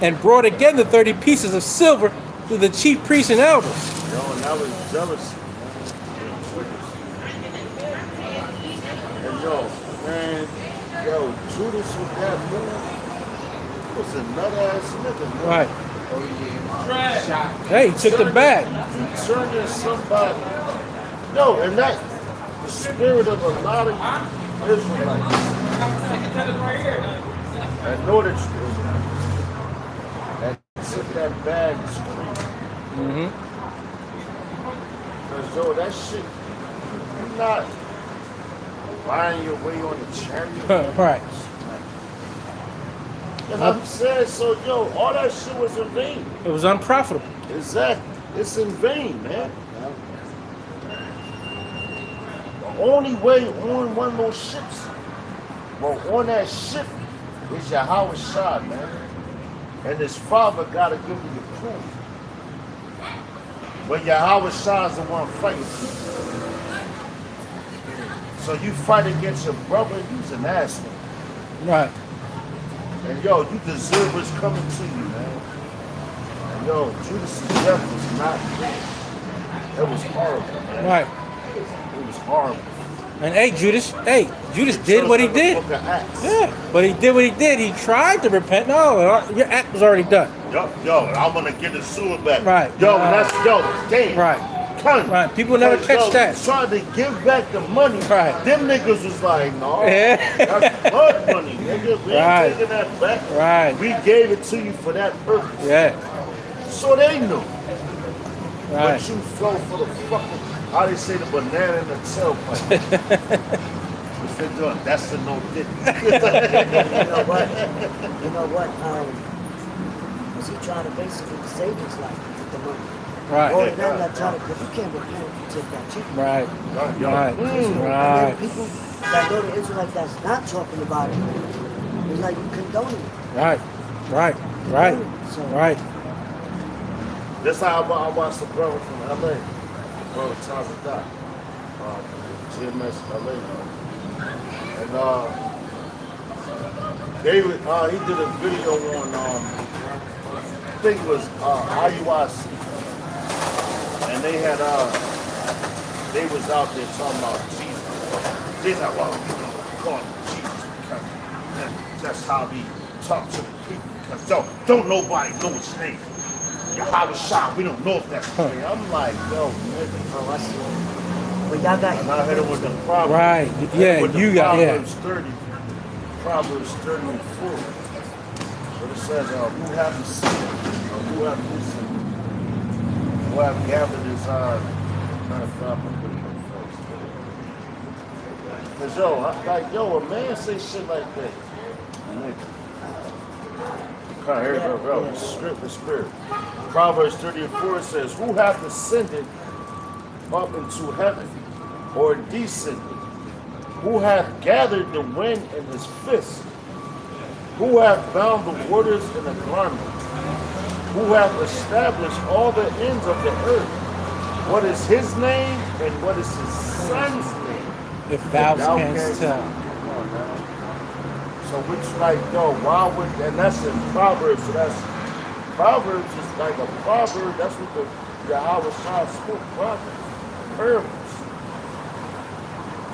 and brought again the 30 pieces of silver to the chief priests and elders. Yo, and that was jealousy. And yo, man, yo, Judas with that move was a nut ass nigga, man. Right. Hey, he took the bag. You turning somebody. Yo, and that the spirit of a lot of Israelites. I know that that took that bag straight. Mm-hmm. Cause yo, that shit, you're not buying your way on the chariot. Right. You know what I'm saying? So yo, all that shit was in vain. It was unprofitable. Exactly. It's in vain, man. The only way on one of those ships, well, on that ship is Yahweh Shah, man. And his father got to give you the proof. When Yahweh Shah is the one fighting. So you fight against your brother, he's an asshole. Right. And yo, you deserve what's coming to you, man. And yo, Judas' death was not good. It was horrible, man. Right. It was horrible. And Judas did what he did. Book of Acts. Yeah, but he did what he did. He tried to repent. No, your act was already done. Yo, I'm gonna get the sewer back. Right. Yo, that's damn. Right. Ton. Right. People never catch that. Trying to give back the money. Right. Them niggas was like, no, Yeah. that's blood money, nigga. We Right. ain't taking that back. Right. We gave it to you for that purpose. Yeah. So they knew. Right. But you flow for the fucking, how they say, the banana in the tailpipe. What's they doing? That's the no dick. You know what? You know what? Was he trying to basically save his life with the money? Or Right. then that trying to, because you can't repent if you take that cheap. Right. Yo. Right. And Right. then people that know the Israelite that's not talking about it, it's like you condoning it. Right. Right. Right. So, Right. That's how I watched the brother from LA, brother Thomas Doc, GMS LA, and David, he did a video on, I think it was IUIC, and they had, they was out there talking about Jesus. They like, well, you know, call him Jesus because that's how we talk to the people. Because don't nobody know his name. Yahweh Shah, we don't know if that's the thing. I'm like, yo, nigga. Oh, I see. But y'all got. And I hit it with the Proverbs. Right. Yeah, With the you got, yeah. Proverbs 30. Proverbs 30 and 4. But it says, who have the sin, or who have listened, who have gathered his matter of fact, I'm gonna put it in first. Cause yo, a man say shit like that. Nigga. Here we go, bro. The spirit. Proverbs 30 and 4 says, who hath ascended up into heaven, or descended? Who hath gathered the wind in his fist? Who hath bound the waters in a garment? Who hath established all the ends of the earth? What is his name, and what is his son's name? If thou Thou canst tell. Come on, man. So which like, yo, why would, and that's in Proverbs, so that's, Proverbs is like a proverb, that's what the Yahweh Shah spoke, Proverbs, parables.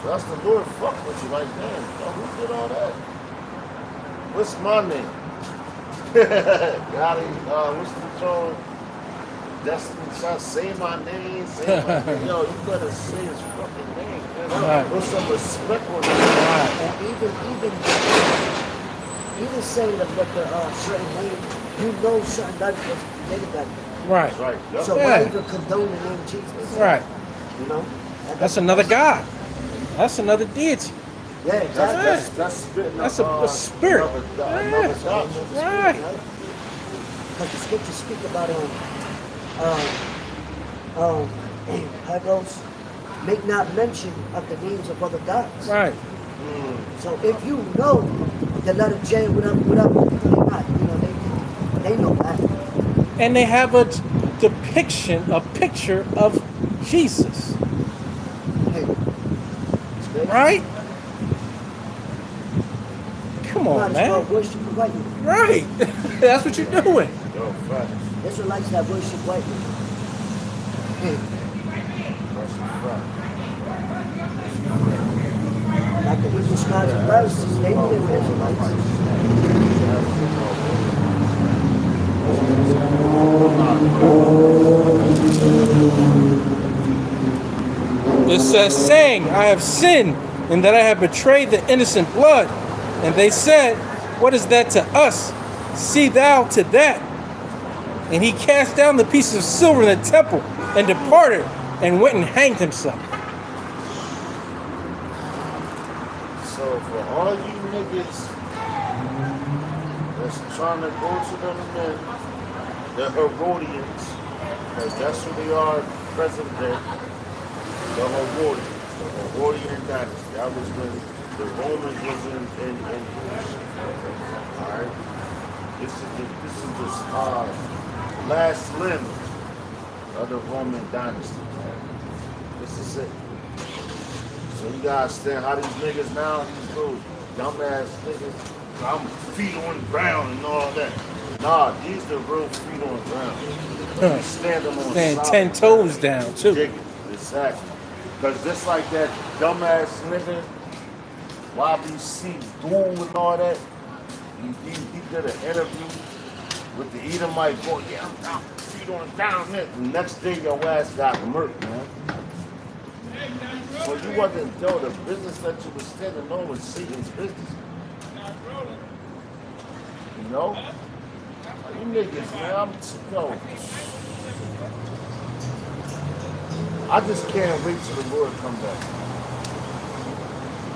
So that's the Lord fuck with you, like, damn, yo, who did all that? What's my name? Got it, what's the song? Destiny Shah, say my name, say my name. Yo, you better say his fucking name, man. Right. Put some respect on that. And even saying that what the certain name, you know certain nuggets was created that name. Right. That's right. Yep. So Yeah. why even condone the name Jesus? Right. You know? That's another God. That's another deity. Yeah, exactly. That's spitting That's a spirit. Another doctrine. Right. Because the scriptures speak about how it goes, make not mention of the names of other gods. Right. So if you know the letter J, whatever, they not, they know that. And they have a depiction, a picture of Jesus. Hey, it's great. Right? Come Might on, as well man. worship the white man. Right. That's what you're doing. Yo, facts. Israelites that worship white men. Hey, That's a fact. like the Hebrew scribes and Pharisees, they knew they were Israelites. It says, saying, I have sinned in that I have betrayed the innocent blood. And they said, what is that to us? See thou to that. And he cast down the pieces of silver in the temple and departed and went and hanged himself. So for all you niggas that's trying to go to them men, the Herodians, because that's who they are present day, the Herodian dynasty. That was when the Romans was in Jerusalem. Alright? This is the last limb of the Roman dynasty. This is it. So you guys understand how these niggas now, these little dumbass niggas, I'm feet on the ground and all that. Nah, these the real feet on the ground. You stand them on Stand solid 10 toes ground. down, too. Dig it. Exactly. Because just like that dumbass nigga, YBC Dool and all that, he did an interview with the Edomite boy. Yeah, I'm down, feet on down there. The next day your ass got murked, man. So you wasn't, yo, the business that you was standing on was Satan's business. You know? You niggas, man, I just can't wait till the Lord come back.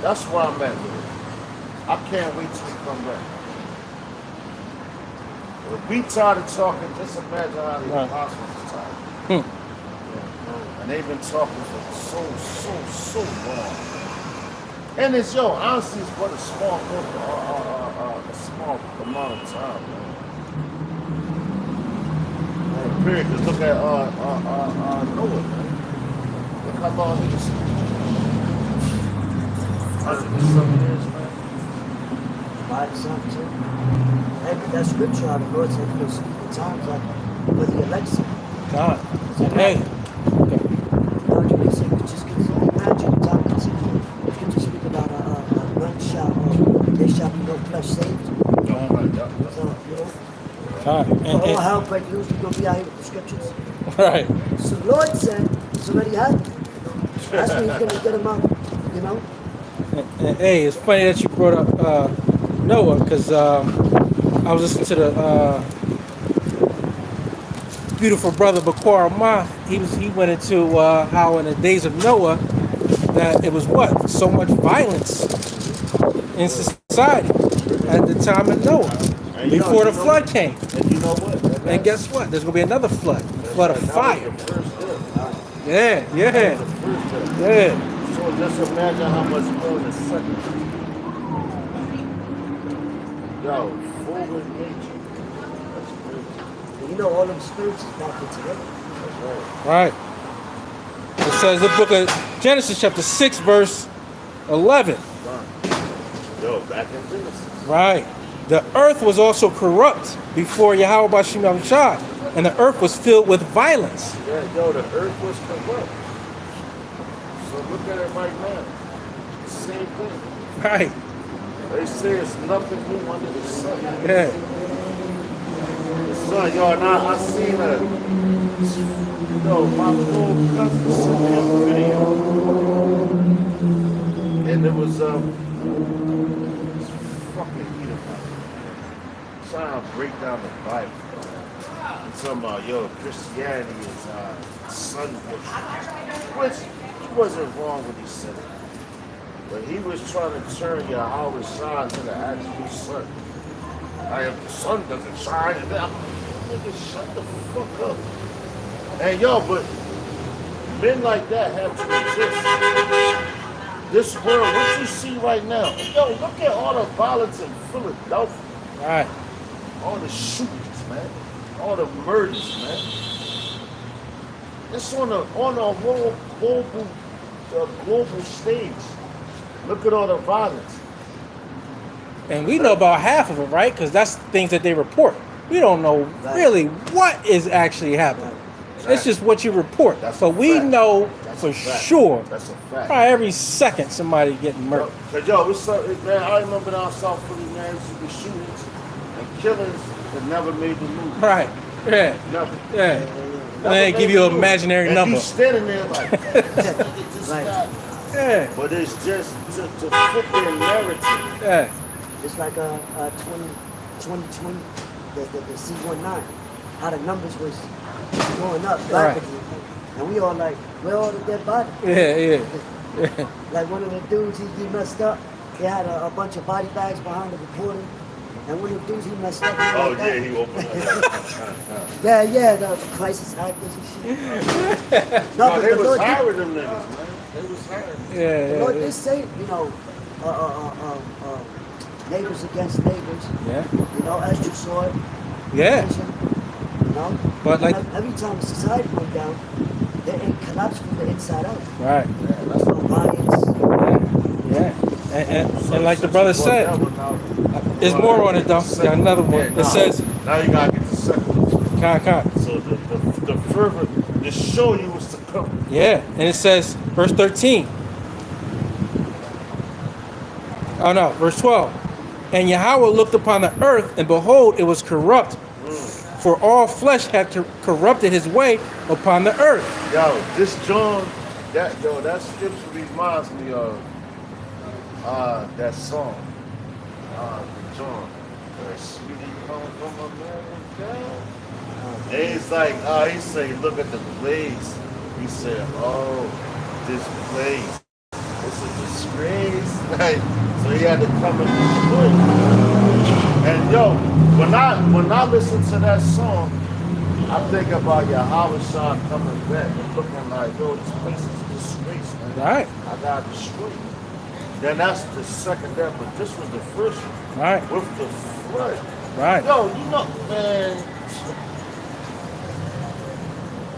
That's where I'm at, Lord. I can't wait till he come back. If we tired of talking, just imagine how the Right. apostles is tired. And they've been talking for so long. And it's, honestly, it's but a small amount of time, man. Period. Cause look at Noah, man. Look how long he was. 107 years, man. By the Son, too. Hey, but that scripture out of the Lord said he'll speak the times like for the election. God. Hey. Now you may say, but just imagine the time continue. Scripture speak about none shall, there shall be no flesh saved. So, God. all hell break loose, we're going to be out here with the scriptures. Right. So the Lord said, it's already happened. That's when he's going to get them out, And, hey, it's funny that you brought up Noah, because I was listening to the beautiful brother Bakwar Amath. He went into how in the days of Noah that it was so much violence in society at the time of Noah, before the flood came. And you know what? And guess what? There's gonna be another flood, flood of fire. That was the first death. Yeah. That was the first death. Yeah. So just imagine how much more the second. Yo, forward nature. That's crazy. And all them spirits is back into them. That's right. Right. It says the book of Genesis chapter 6 verse 11. Yo, back in Genesis. Right. The earth was also corrupt before Yahweh Bashim Yahushua, and the earth was filled with violence. Yeah, yo, the earth was corrupt. So look at it right now. Same thing. Right. They say it's nothing new under the sun. Yeah. The sun, yo, and I seen my full cousin sent me a video. And it was fucking Edomite trying to break down the Bible. I'm talking about, Christianity is sun worship. Which he wasn't wrong when he said it. But he was trying to turn Yahweh shine to the actual sun. Like if the sun doesn't shine, and then nigga, shut the fuck up. And yo, but men like that have to resist. This world, what you see right now, yo, look at all the violence in Philadelphia. Right. All the shootings, man. All the murders, man. It's on a whole global stage. Look at all the violence. And we know about half of it, right? Because that's things that they report. We don't know really what is actually happening. It's just what you report. That's but a we fact. know That's for a fact. sure. That's a fact. Probably every second somebody getting murdered. Cause yo, it's so, man, I remember down South Philly, man, used to be shootings and killings that never made the move. Right. Yeah. Never. Yeah. Never And they made give you the an move. imaginary and number. You standing there like, just Right. got. Yeah. But it's just to fit their narrative. Yeah. It's like 2020, the C-19, how the numbers was going up rapidly. And we all like, where all the dead bodies? Yeah. Like one of the dudes, he messed up. They had a bunch of body bags behind the reporter. And one of the dudes, he messed up. Oh like yeah, that. he opened up. Yeah, the crisis actors and shit. No, but they the was Lord hiring them niggas, man. They was hiring. The Lord Yeah. did say, you know, neighbors against neighbors. Yeah. You know, Esther saw it. Yeah. You know? But like- And every time the society went down, it collapsed from the inside out. Right. That's no riots. Yeah. And like the brother said, there's more on it though. Yeah, another one. It says, now you gotta get the second one. Con. So the fervor to show you what's to come. Yeah. And it says, verse 13. Oh no, verse 12. And Yahweh looked upon the earth, and behold, it was corrupt. For all flesh had corrupted his way upon the earth. Yo, this John, that scripture reminds me of that song. John, where sweetie come from America. And it's like, he say, look at the place. He said, oh, this place. It's a disgrace. Like, so he had to come and destroy it. And yo, when I listen to that song, I think about Yahweh Shah coming back and looking like, yo, this place is a disgrace, man. Right. I gotta destroy it. Then that's the second step, but this was the first one. Right. With the flood. Right. Yo, you know, man.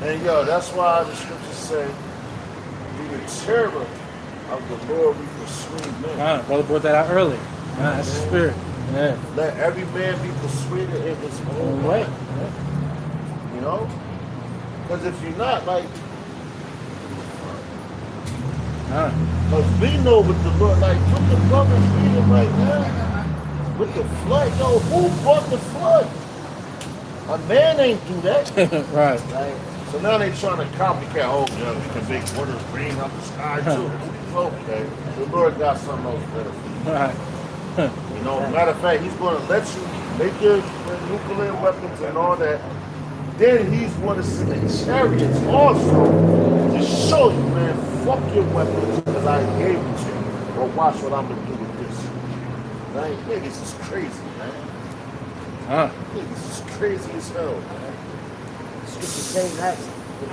And yo, that's why the scriptures say, through the terror of the Lord we persuade men. Brother brought that out early. That's the spirit. Yeah. Let every man be persuaded in his own way. You know? Because if you're not, like, because we know with the Lord, like, put the brothers reading right now. With the flood, yo, who brought the flood? A man ain't do that. Right. Right? So now they trying to copycat. Oh, yeah, we can make waters rain out the sky too. Okay. The Lord got something else better for you. Right. You know, matter of fact, he's going to let you make your nuclear weapons and all that. Then he's going to send the chariots also to show you, man, fuck your weapons because I gave it to you. Or watch what I'm going to do with this. Right? Niggas is crazy, man. Niggas is crazy as hell, man. Scripture saying that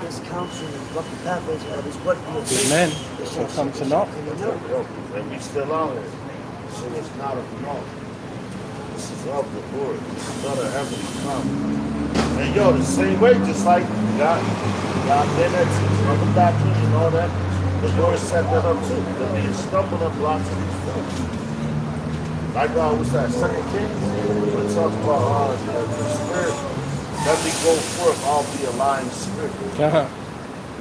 this counsel and rough the pathways of his word be obeyed. Amen. Shall come to naught. And we still out here. So it's not of naught. This is of the Lord. This is of the heavenly come. And yo, the same way, just like God been at other doctrines and all that, the Lord set that up too. That they stumbling blocks of these folks. Like what's that, 2 Kings? We talk about the spirit. Let me go forth, I'll be a lying spirit. You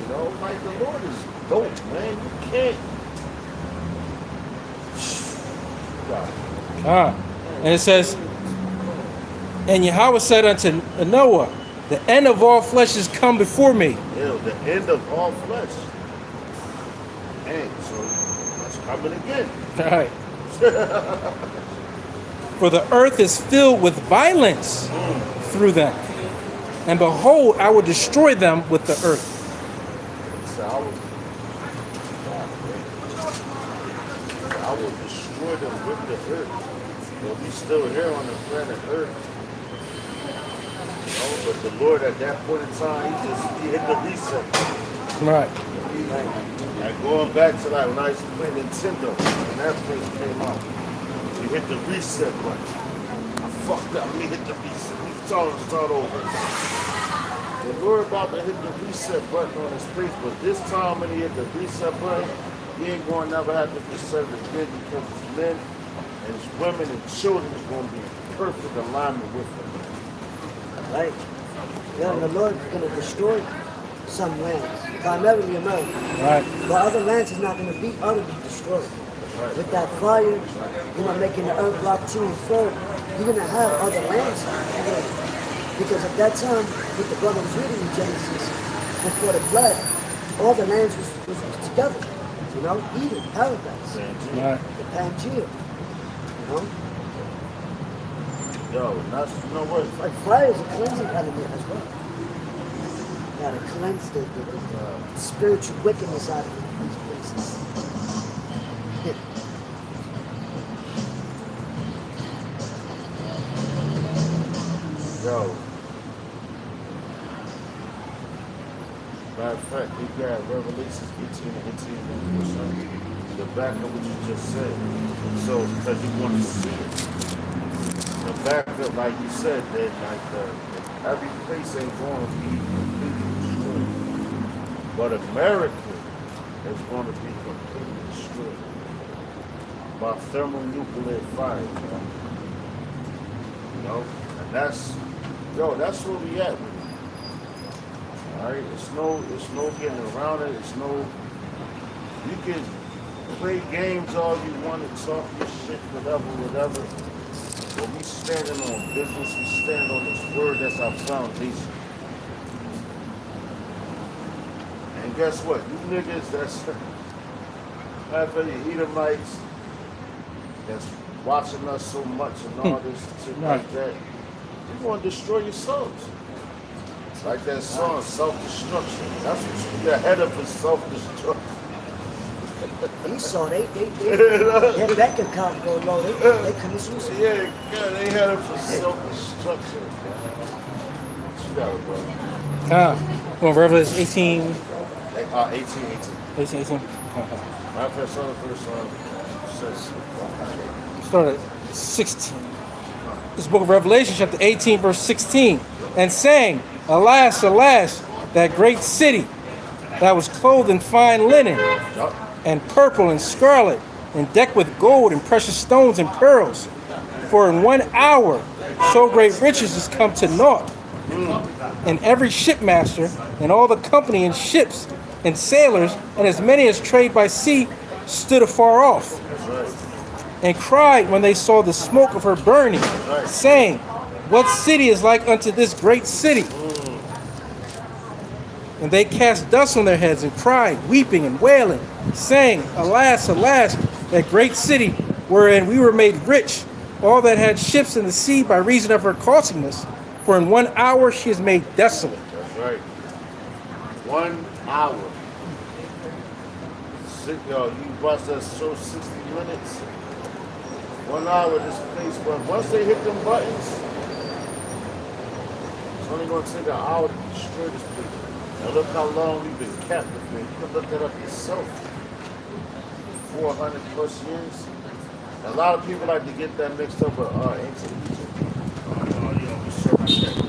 know, like the Lord is dope, man. You can't. And it says, and Yahweh said unto Noah, the end of all flesh is come before me. Yeah, the end of all flesh. And so that's coming again. Right. For the earth is filled with violence through them. And behold, I will destroy them with the earth. So I will destroy them with the earth. But we still here on the planet Earth. You know, but the Lord at that point in time, he hit the reset. Right. Like going back to like when I used to play Nintendo, when that place came out, we hit the reset button. I fucked up, we hit the reset. We start over. The Lord about to hit the reset button on his face, but this time when he hit the reset button, he ain't going to never have to be served again because his men and his women and children is going to be in perfect alignment with him. Right? Yeah, and the Lord is going to destroy some lands, primarily America. Right. But other lands is not going to be utterly destroyed. Right. With that fire, you know, making the earth rock to and fro, you're going to have other lands. Because at that time, what the brother was reading in Genesis, before the flood, all the lands was together. You know, Eden, paradise, Right. the Pangea. You know? Yo, that's, you know what? Like fire is a cleansing element as well. You gotta cleanse the spiritual wickedness out of these places. Yo. Matter of fact, we got Revelations 18 and 18 or something. The back of what you just said. So, because you want to see it. The back of, like you said, that like every place ain't going to be completely destroyed. But America is going to be completely destroyed by thermonuclear fire, you know? And that's where we at with it. Alright? It's no getting around it. It's no, you can play games all you want and talk your shit, whatever. But we standing on business, we stand on this word, that's our foundation. And guess what? You niggas that's after the Edomites that's watching us so much and all this shit like that, you're gonna destroy yourselves. Like that song, self-destruction. That's what you're ahead of is self-destruction. Esau, their bank account go low. They commit suicide. Yeah, they had it for self-destruction. What you got, bro? Well, Revelation 18. 18. 18. My first song says, Start at 16. This book of Revelation, chapter 18, verse 16. And saying, Alas, alas, that great city that was clothed in fine linen, and purple and scarlet, and decked with gold and precious stones and pearls. For in 1 hour so great riches is come to naught. And every shipmaster, and all the company and ships, and sailors, and as many as trade by sea, stood afar off, and cried when they saw the smoke of her burning, saying, What city is like unto this great city? And they cast dust on their heads and cried, weeping and wailing, saying, Alas, alas, that great city, wherein we were made rich, all that had ships in the sea by reason of her costliness. For in 1 hour she is made desolate. that's right. 1 hour. Yo, you watch that show 60 minutes. 1 hour, this place, but once they hit them buttons, it's only going to take an hour to destroy this place. Now look how long we've been captive, man. You can look that up yourself. 400 plus years. A lot of people like to get that mixed up with ancient Egypt.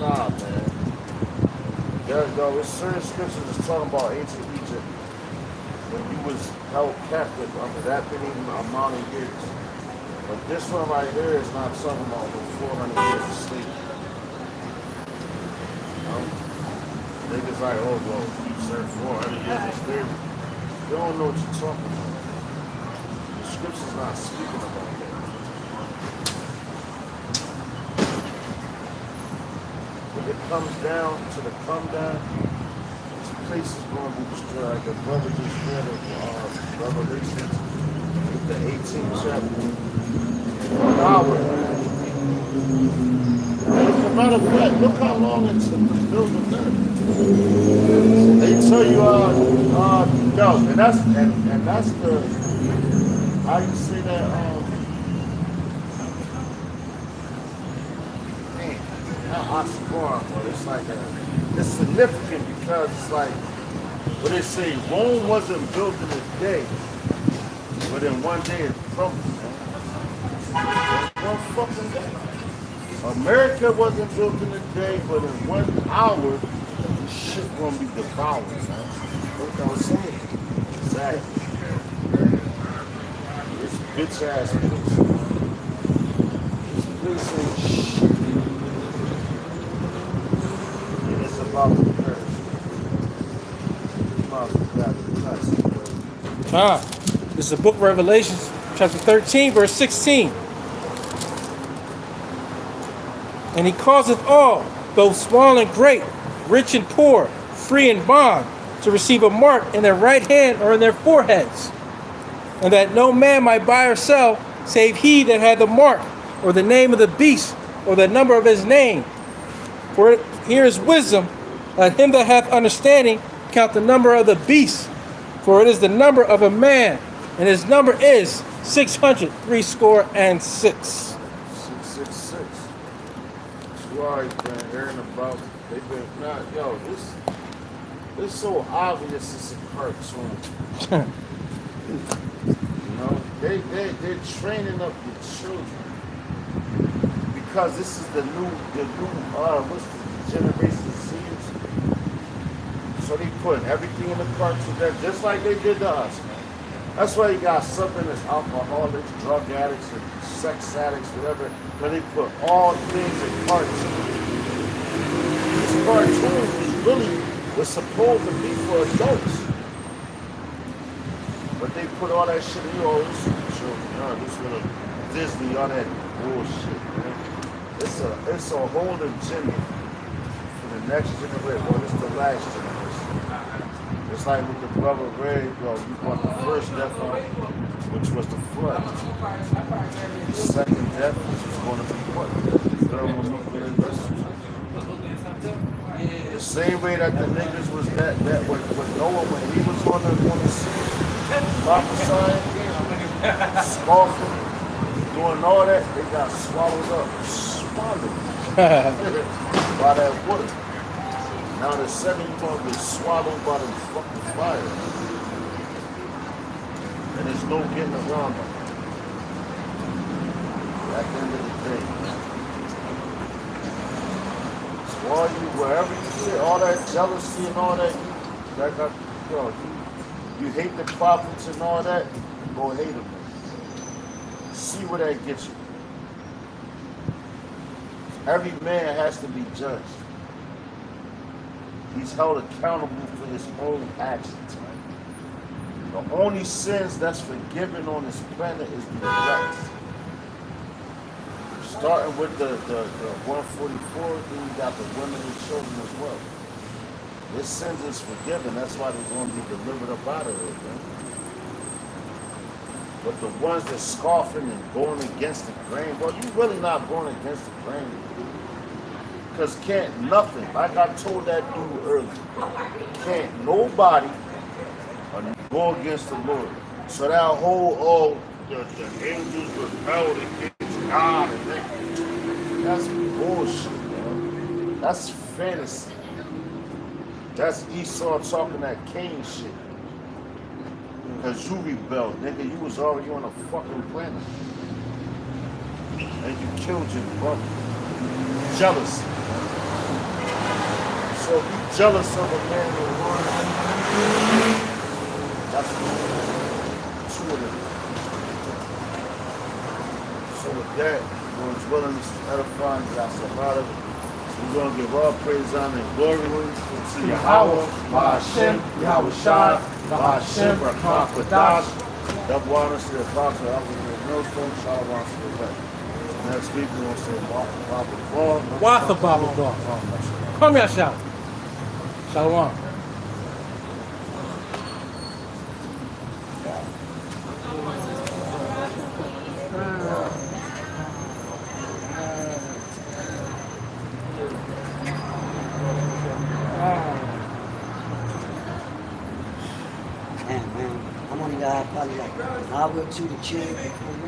Nah, man. There's certain scriptures that's talking about ancient Egypt when you was held captive under that many amount of years. But this one right here is not talking about 400 years of sleep. Niggas like, oh, well, you served 400 years of slavery. You don't know what you're talking about. The scripture's not speaking about that. When it comes down to the come down, this place is going to be destroyed. Like the brother just read of Revelation, the 18th chapter. 1 hour. As a matter of fact, look how long it took to build the earth. They tell you, no, and that's the how you say that? Man, not oxymoron, but it's like it's significant because it's like what they say. Rome wasn't built in a day, but in one day it crumbled, man. One fucking day. America wasn't built in a day, but in 1 hour, shit gonna be devoured, man. That's what I'm saying. Exactly. This bitch ass place. This place ain't shit. And it's about to perish. It's about to die. This is the book of Revelations, chapter 13, verse 16. And he causeth all, both small and great, rich and poor, free and bond, to receive a mark in their right hand or in their foreheads, and that no man might buy or sell, save he that had the mark, or the name of the beast, or the number of his name. For here is wisdom, let him that hath understanding count the number of the beast, for it is the number of a man, and his number is 666. 666. You already been hearing about. They've been not. Yo, this so obvious. It's a cartoon. You know, they're training up the children because this is the new what's the generation Z's. So they put everything in the cartoon there, just like they did to us, man. That's why you got something that's alcoholics, drug addicts, and sex addicts, whatever. But they put all things in cartoons. This cartoon was supposed to be for adults. But they put all that shit in, this is for children, this is Disney, all that bullshit, man. It's a whole agenda for the next generation. Well, it's the last generation. It's like with the brother Ray, you got the first death on, which was the flood. The second death, which was going to be what? The third one, nuclear investment. The same way that the niggas was that with Noah when he was on the sea, prophesying, scoffing, doing all that, they got swallowed up. Swallowed. By that water. Now the seven going to be swallowed by the fucking fire. And there's no getting around them. At the end of the day, man. So all you, wherever you sit, all that jealousy and all that, you hate the prophets and all that, go hate them. See where that gets you. Every man has to be judged. He's held accountable for his own actions. The only sins that's forgiven on this planet is neglect. Starting with the 144, then you got the women and children as well. Their sins is forgiven. That's why they're going to be delivered up out of it, man. But the ones that scoffing and going against the grain, well, you really not going against the grain. Because can't nothing, like I told that dude earlier, can't nobody go against the Lord. So that whole, the angels rebelled against God, and that's bullshit, man. That's fantasy. That's Esau talking that Cain shit. Because you rebelled, nigga. You was already on a fucking planet. And you killed your brother. Jealousy. So if you're jealous of a man with one, that's two of them. So with that, Lord's willing to edify and that's a lot of it. We're going to give all praise, honor, and glory to Yahweh, Ba'ashem, Yahweh Shai, Ba'ashem, Rakah Quadash, double honors to the apostle, Alvin, and Millstone, Shalom to the left. Next week, we're going to say Watha Baba Ball. Come here, shout. Shalom. Man, I'm only got probably like, I will to the king before